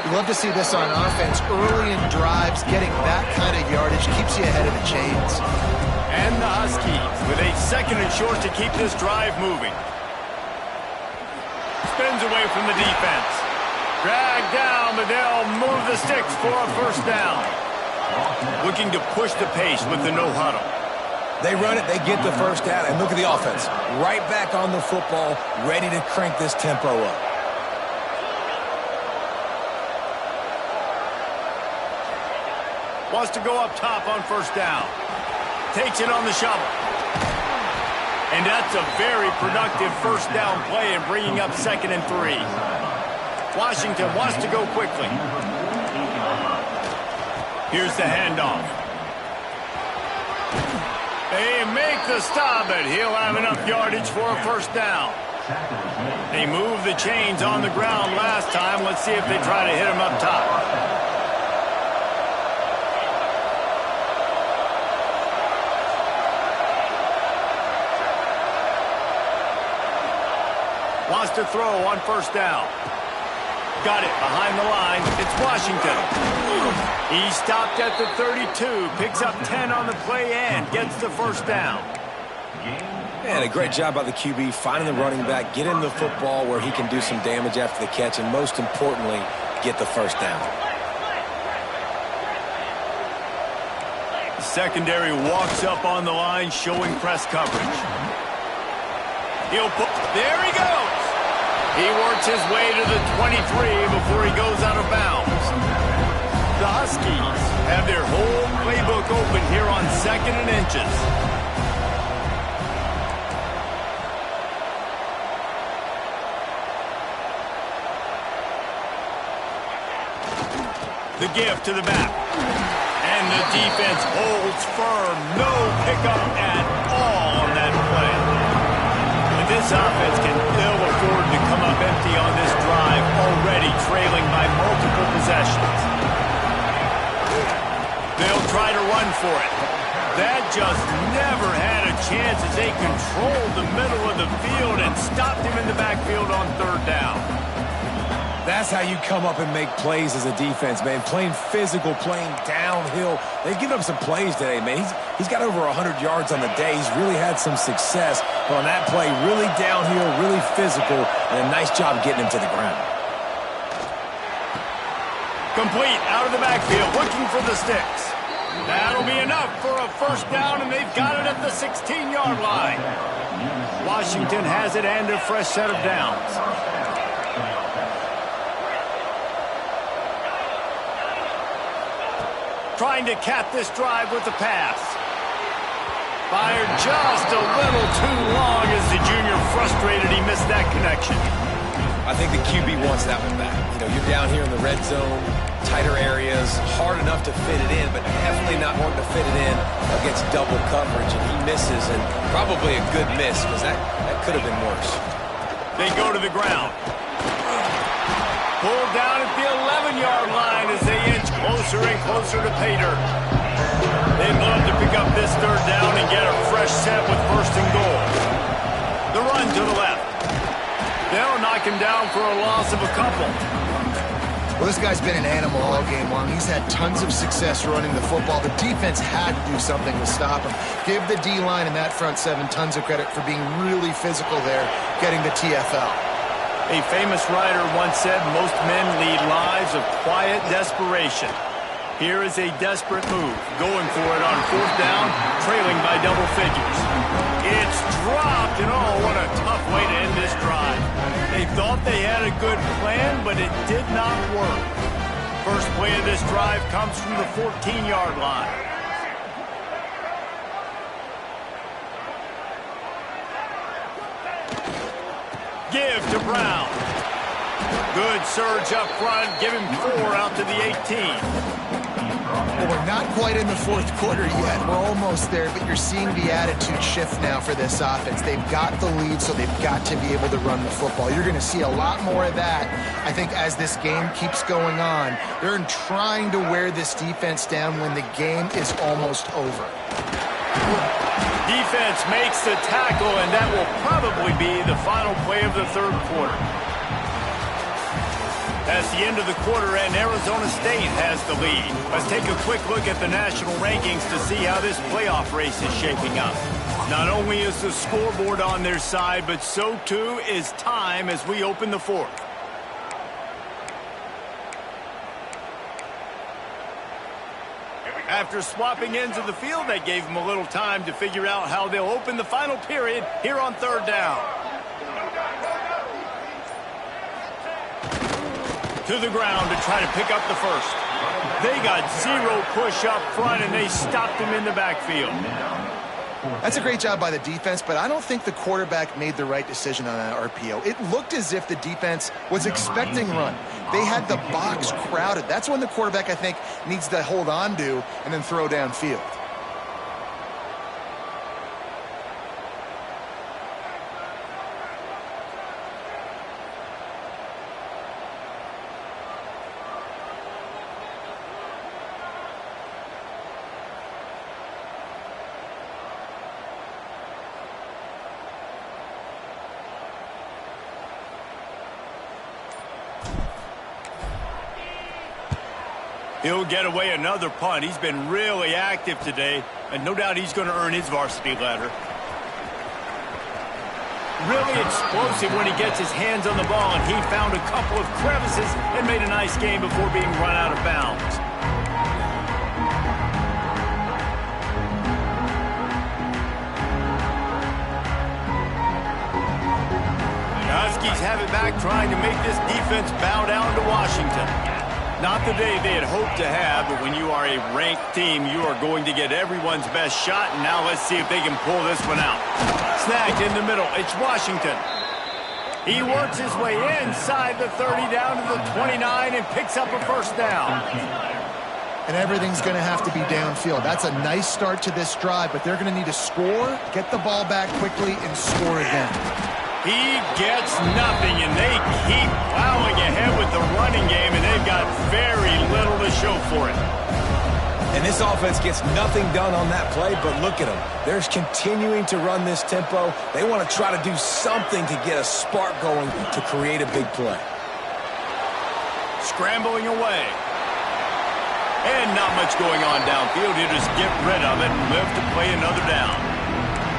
You love to see this on offense. Early in drives, getting that kind of yardage keeps you ahead of the chains. And the Huskies with a 2nd and short to keep this drive moving. Spins away from the defense. Dragged down, but they'll move the sticks for a first down. Looking to push the pace with the no-huddle. They run it, they get the first down, and look at the offense. Right back on the football, ready to crank this tempo up. Wants to go up top on first down. Takes it on the shovel. And that's a very productive first down play and bringing up 2nd and 3. Washington wants to go quickly. Here's the handoff. They make the stop, but he'll have enough yardage for a first down. They moved the chains on the ground last time. Let's see if they try to hit him up top. Wants to throw on first down. Got it behind the line. It's Washington. He stopped at the 32, picks up 10 on the play and gets the first down. Man, a great job by the QB finding the running back, get him the football where he can do some damage after the catch, and most importantly, get the first down. The secondary walks up on the line, showing press coverage. There he goes. He works his way to the 23 before he goes out of bounds. The Huskies have their whole playbook open here on 2nd and inches. The give to the back. And the defense holds firm. No pickup at all on that play. And this offense can ill afford to come up empty on this drive, already trailing by multiple possessions. They'll try to run for it. That just never had a chance as they controlled the middle of the field and stopped him in the backfield on 3rd down. That's how you come up and make plays as a defense, man. Playing physical, playing downhill. They've given up some plays today, man. He's got over 100 yards on the day. He's really had some success. But on that play, really downhill, really physical, and a nice job getting him to the ground. Complete out of the backfield, looking for the sticks. That'll be enough for a first down, and they've got it at the 16-yard line. Washington has it and a fresh set of downs. Trying to cap this drive with the pass. Fired just a little too long as the junior frustrated he missed that connection. I think the QB wants that one back. You know, you're down here in the red zone, tighter areas, hard enough to fit it in, but definitely not wanting to fit it in against double coverage, and he misses, and probably a good miss, because that could have been worse. They go to the ground. Pulled down at the 11-yard line as they inch closer and closer to pay dirt. They'd love to pick up this 3rd down and get a fresh set with 1st and goal. The run to the left. They'll knock him down for a loss of a couple. Well, this guy's been an animal all game long. He's had tons of success running the football. The defense had to do something to stop him. Give the D-line and that front 7 tons of credit for being really physical there, getting the TFL. A famous writer once said, most men lead lives of quiet desperation. Here is a desperate move, going for it on 4th down, trailing by double figures. It's dropped, and oh, what a tough way to end this drive. They thought they had a good plan, but it did not work. First play of this drive comes from the 14-yard line. Give to Brown. Good surge up front. Give him 4 out to the 18. Well, we're not quite in the 4th quarter yet. We're almost there, but you're seeing the attitude shift now for this offense. They've got the lead, so they've got to be able to run the football. You're going to see a lot more of that, I think, as this game keeps going on. They're trying to wear this defense down when the game is almost over. Defense makes the tackle, and that will probably be the final play of the 3rd quarter. That's the end of the quarter, and Arizona State has the lead. Let's take a quick look at the national rankings to see how this playoff race is shaping up. Not only is the scoreboard on their side, but so too is time as we open the 4th. After swapping ends of the field, that gave them a little time to figure out how they'll open the final period here on 3rd down. To the ground to try to pick up the first. They got 0 push up front, and they stopped him in the backfield. That's a great job by the defense, but I don't think the quarterback made the right decision on that RPO. It looked as if the defense was expecting run. They had the box crowded. That's when the quarterback, I think, needs to hold on to and then throw downfield. He'll get away another punt. He's been really active today, and no doubt he's going to earn his varsity letter. Really explosive when he gets his hands on the ball, and he found a couple of crevices and made a nice game before being run out of bounds. The Huskies have it back, trying to make this defense bow down to Washington. Not the day they had hoped to have, but when you are a ranked team, you are going to get everyone's best shot, and now let's see if they can pull this one out. Snagged in the middle. It's Washington. He works his way inside the 30 down to the 29 and picks up a first down. And everything's going to have to be downfield. That's a nice start to this drive, but they're going to need to score, get the ball back quickly, and score again. He gets nothing, and they keep plowing ahead with the running game, and they've got very little to show for it. And this offense gets nothing done on that play, but look at them. They're continuing to run this tempo. They want to try to do something to get a spark going to create a big play. Scrambling away. And not much going on downfield. He'll just get rid of it and live to play another down.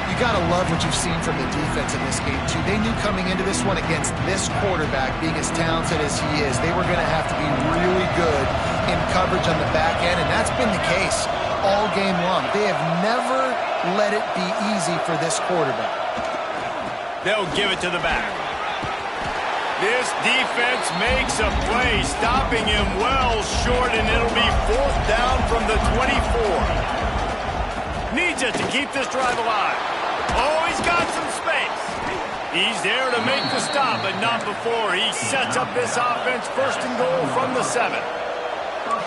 You got to love what you've seen from the defense in this game, too. They knew coming into this one against this quarterback, being as talented as he is, they were going to have to be really good in coverage on the back end, and that's been the case all game long. They have never let it be easy for this quarterback. They'll give it to the back. This defense makes a play, stopping him well short, and it'll be fourth down from the 24. Needs it to keep this drive alive. Oh, he's got some space. He's there to make the stop, but not before. He sets up this offense first and goal from the 7.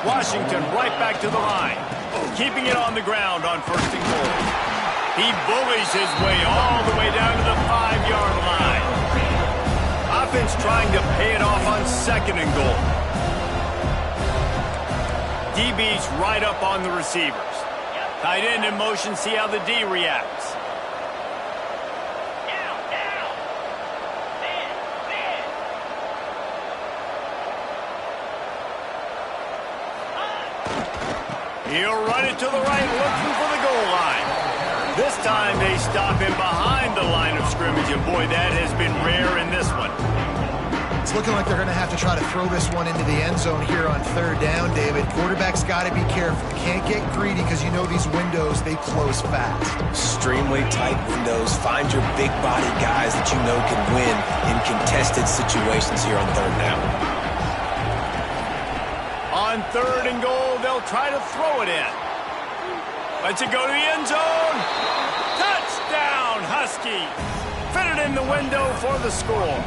Washington right back to the line, keeping it on the ground on first and goal. He bullies his way all the way down to the 5-yard line. Offense trying to pay it off on second and goal. DB's right up on the receivers. Tight end in motion, see how the D reacts. He'll run it to the right, looking for the goal line. This time they stop him behind the line of scrimmage, and boy, that has been rare in this one. It's looking like they're going to have to try to throw this one into the end zone here on third down, David. Quarterback's got to be careful. Can't get greedy because you know these windows, they close fast. Extremely tight windows. Find your big body guys that you know can win in contested situations here on third down. On third and goal, they'll try to throw it in. Lets it go to the end zone. Touchdown, Huskies. Fit it in the window for the score.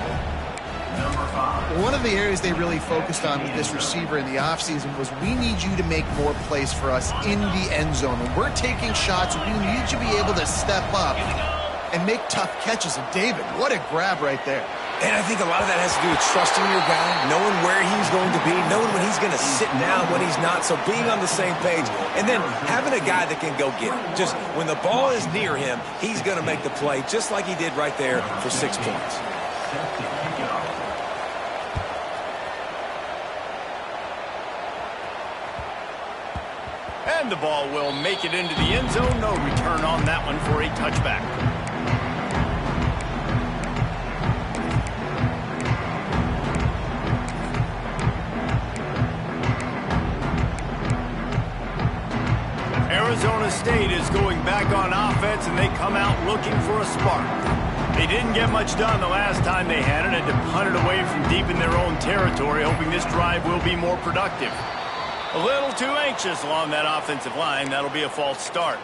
One of the areas they really focused on with this receiver in the offseason was we need you to make more plays for us in the end zone. When we're taking shots, we need you to be able to step up and make tough catches. And David, what a grab right there. And I think a lot of that has to do with trusting your guy, knowing where he's going to be, knowing when he's going to sit down, when he's not, so being on the same page, and then having a guy that can go get it. Just when the ball is near him, he's going to make the play, just like he did right there for 6 points. And the ball will make it into the end zone. No return on that one for a touchback. Arizona State is going back on offense, and they come out looking for a spark. They didn't get much done the last time they had it, and to punt it away from deep in their own territory, hoping this drive will be more productive. A little too anxious along that offensive line. That'll be a false start.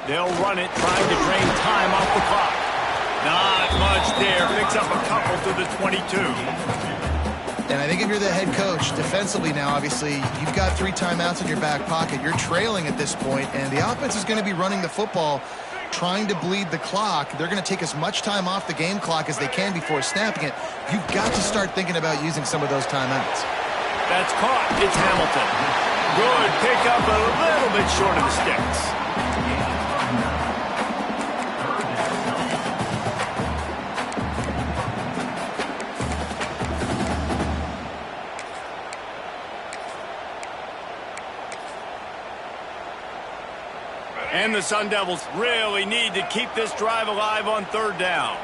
They'll run it, trying to drain time off the clock. Not much there. Picks up a couple to the 22. And I think if you're the head coach, defensively now, obviously, you've got 3 timeouts in your back pocket. You're trailing at this point, and the offense is going to be running the football, trying to bleed the clock. They're going to take as much time off the game clock as they can before snapping it. You've got to start thinking about using some of those timeouts. That's caught. It's Hamilton. Good pickup, a little bit short of the sticks. And the Sun Devils really need to keep this drive alive on 3rd down.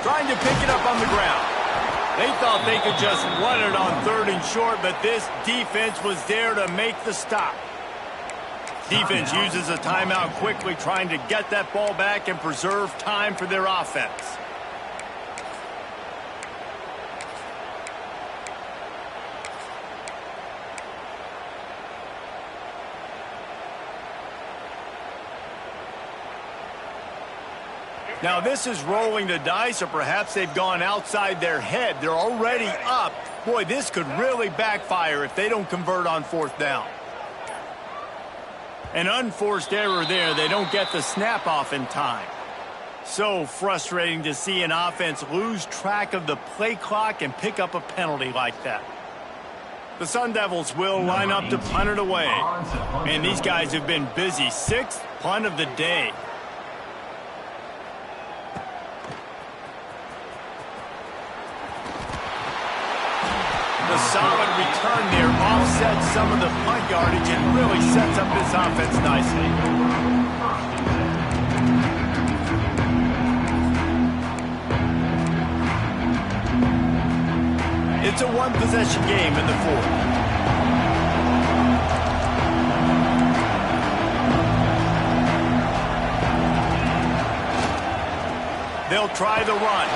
Trying to pick it up on the ground. They thought they could just run it on 3rd and short, but this defense was there to make the stop. Defense uses a timeout quickly, trying to get that ball back and preserve time for their offense. Now this is rolling the dice, or perhaps they've gone outside their head. They're already up. Boy, this could really backfire if they don't convert on 4th down. An unforced error there. They don't get the snap off in time. So frustrating to see an offense lose track of the play clock and pick up a penalty like that. The Sun Devils will line up to punt it away. And these guys have been busy. 6th punt of the day. The solid return there offsets some of the punt yardage and really sets up this offense nicely. It's a 1-possession game in the 4th. They'll try the run.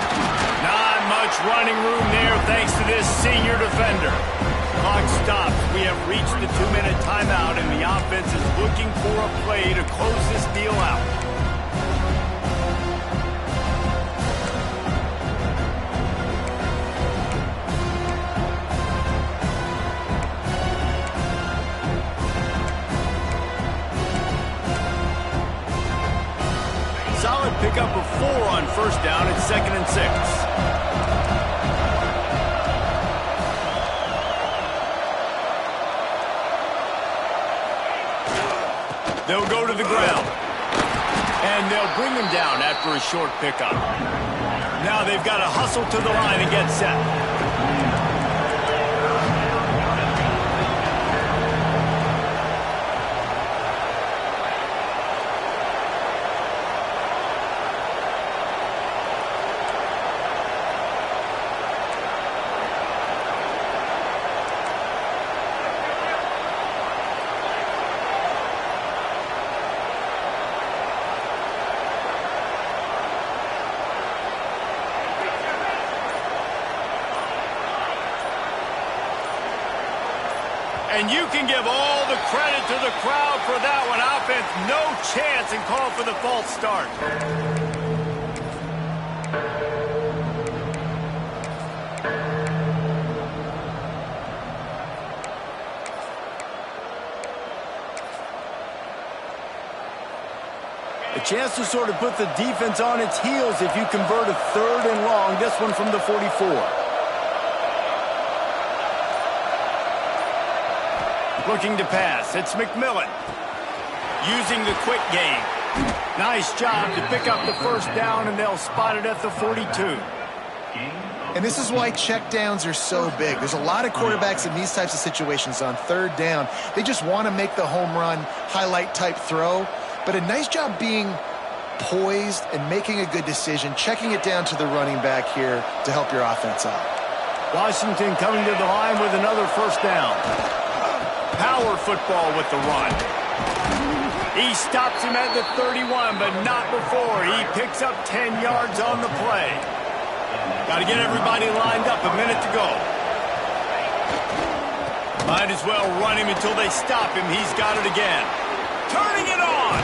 Not much running room there thanks to this senior defender. Clock stops. We have reached the 2-minute timeout, and the offense is looking for a play to close this deal out. Solid pickup of 4 on 1st down at 2nd and 6. They'll go to the ground. And they'll bring him down after a short pickup. Now they've got to hustle to the line and get set. And you can give all the credit to the crowd for that one. Offense, no chance, and call for the false start. A chance to sort of put the defense on its heels if you convert a 3rd and long. This one from the 44. Looking to pass. It's McMillan. Using the quick game. Nice job to pick up the 1st down, and they'll spot it at the 42. And this is why checkdowns are so big. There's a lot of quarterbacks in these types of situations on 3rd down. They just want to make the home run, highlight type throw. But a nice job being poised and making a good decision, checking it down to the running back here to help your offense out. Washington coming to the line with another 1st down. Power football with the run. He stops him at the 31, but not before. He picks up 10 yards on the play. Got to get everybody lined up. A minute to go. Might as well run him until they stop him. He's got it again. Turning it on.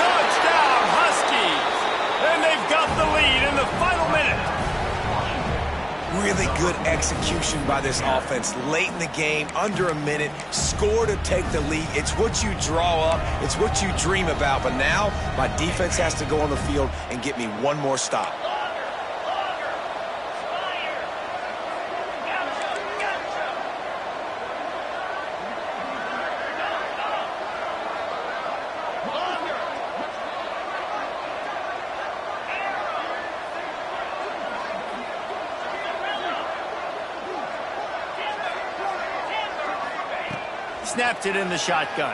Touchdown, Huskies. And they've got the lead in the final minute. Really good execution by this offense late in the game, under a minute, score to take the lead. It's what you draw up, it's what you dream about, but now my defense has to go on the field and get me one more stop. Snapped it in the shotgun.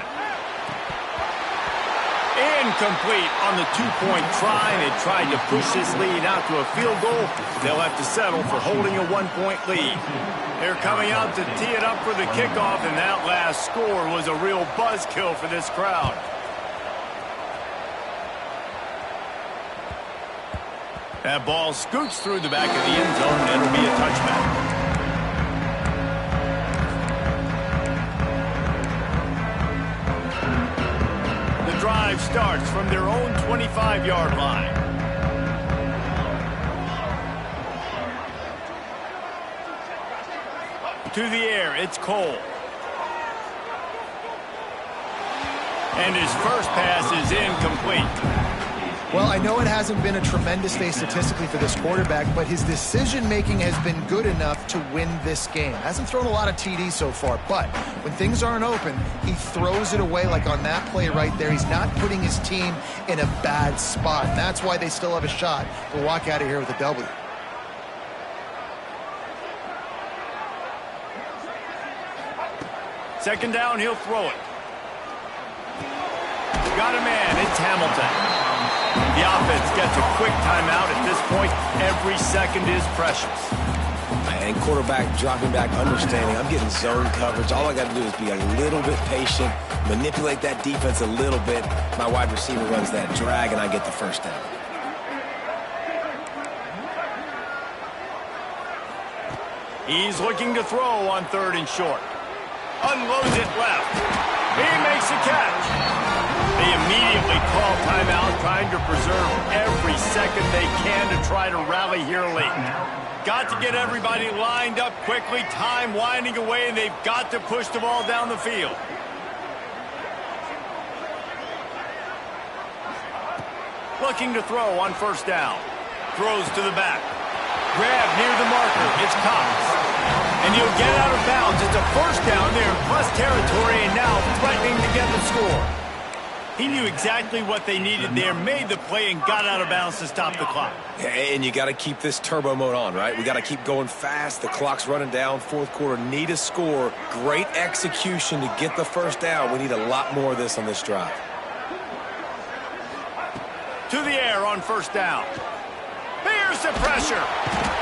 Incomplete on the two-point try. They tried to push this lead out to a field goal. They'll have to settle for holding a one-point lead. They're coming out to tee it up for the kickoff, and that last score was a real buzzkill for this crowd. That ball scoots through the back of the end zone, and it'll be a touchback. Drive starts from their own 25-yard line. To the air, it's Cole. And his first pass is incomplete. Well, I know it hasn't been a tremendous day statistically for this quarterback, but his decision-making has been good enough to win this game. Hasn't thrown a lot of TDs so far, but when things aren't open, he throws it away like on that play right there. He's not putting his team in a bad spot, and that's why they still have a shot to walk out of here with a W. Second down, he'll throw it. Got a man, it's Hamilton. The offense gets a quick timeout at this point. Every second is precious. And quarterback dropping back, understanding I'm getting zone coverage. All I got to do is be a little bit patient, manipulate that defense a little bit. My wide receiver runs that drag, and I get the first down. He's looking to throw on 3rd and short. Unloads it left. He makes a catch. They immediately call timeout, trying to preserve every second they can to try to rally here late. Got to get everybody lined up quickly, time winding away, and they've got to push the ball down the field. Looking to throw on 1st down. Throws to the back. Grab near the marker. It's Cox. And he'll get out of bounds. It's a 1st down. They're in plus territory and now threatening to get the score. He knew exactly what they needed there, made the play, and got out of bounds to stop the clock. And you got to keep this turbo mode on, right? We got to keep going fast. The clock's running down. 4th quarter, need a score. Great execution to get the 1st down. We need a lot more of this on this drive. To the air on 1st down. Here's the pressure.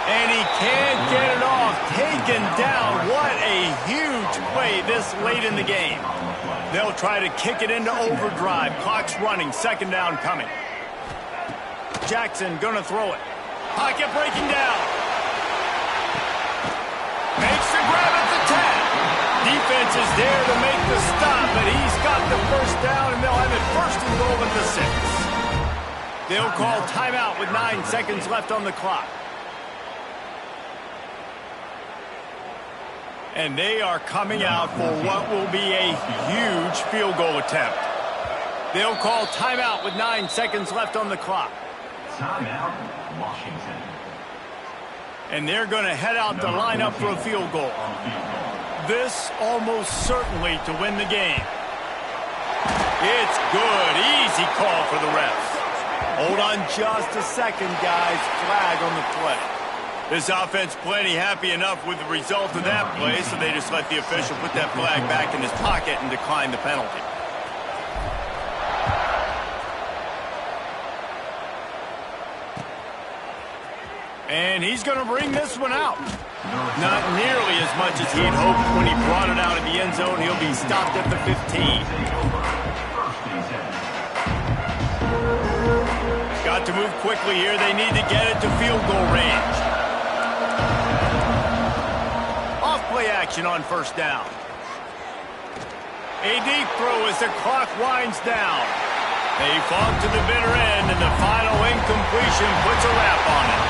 And he can't get it off. Taken down. What a huge play this late in the game. They'll try to kick it into overdrive. Clock's running. 2nd down coming. Jackson gonna throw it. Pocket breaking down. Makes the grab at the 10. Defense is there to make the stop, but he's got the 1st down, and they'll have it 1st and goal at the 6. They'll call timeout with 9 seconds left on the clock. And they are coming out for what will be a huge field goal attempt. They'll call timeout with 9 seconds left on the clock. Timeout, Washington. And they're going to head out to line up for a field goal. This almost certainly to win the game. It's good. Easy call for the refs. Hold on just a second, guys. Flag on the play. This offense plenty happy enough with the result of that play, so they just let the official put that flag back in his pocket and decline the penalty. And he's going to bring this one out. Not nearly as much as he had hoped when he brought it out of the end zone. He'll be stopped at the 15. to move quickly here. They need to get it to field goal range. Off-play action on first down. A deep throw as the clock winds down. They fall to the bitter end, and the final incompletion puts a wrap on it.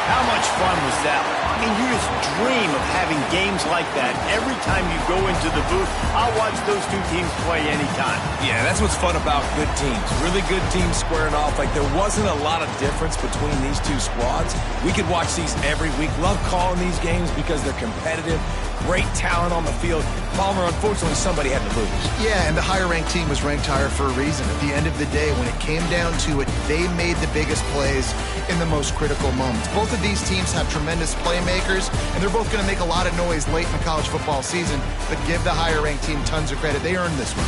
How much fun was that? I mean, you just dream of having games like that. Every time you go into the booth, I'll watch those two teams play anytime. Yeah, that's what's fun about good teams. Really good teams squaring off. Like, there wasn't a lot of difference between these two squads. We could watch these every week. Love calling these games because they're competitive. Great talent on the field. Palmer, unfortunately, somebody had to lose. Yeah, and the higher-ranked team was ranked higher for a reason. At the end of the day, when it came down to it, they made the biggest plays in the most critical moments. Both of these teams have tremendous playmakers, and they're both going to make a lot of noise late in the college football season, but give the higher-ranked team tons of credit. They earned this one.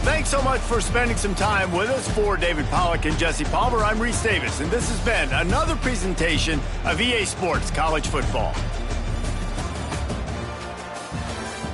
Thanks so much for spending some time with us. For David Pollack and Jesse Palmer, I'm Reese Davis, and this has been another presentation of EA Sports College Football.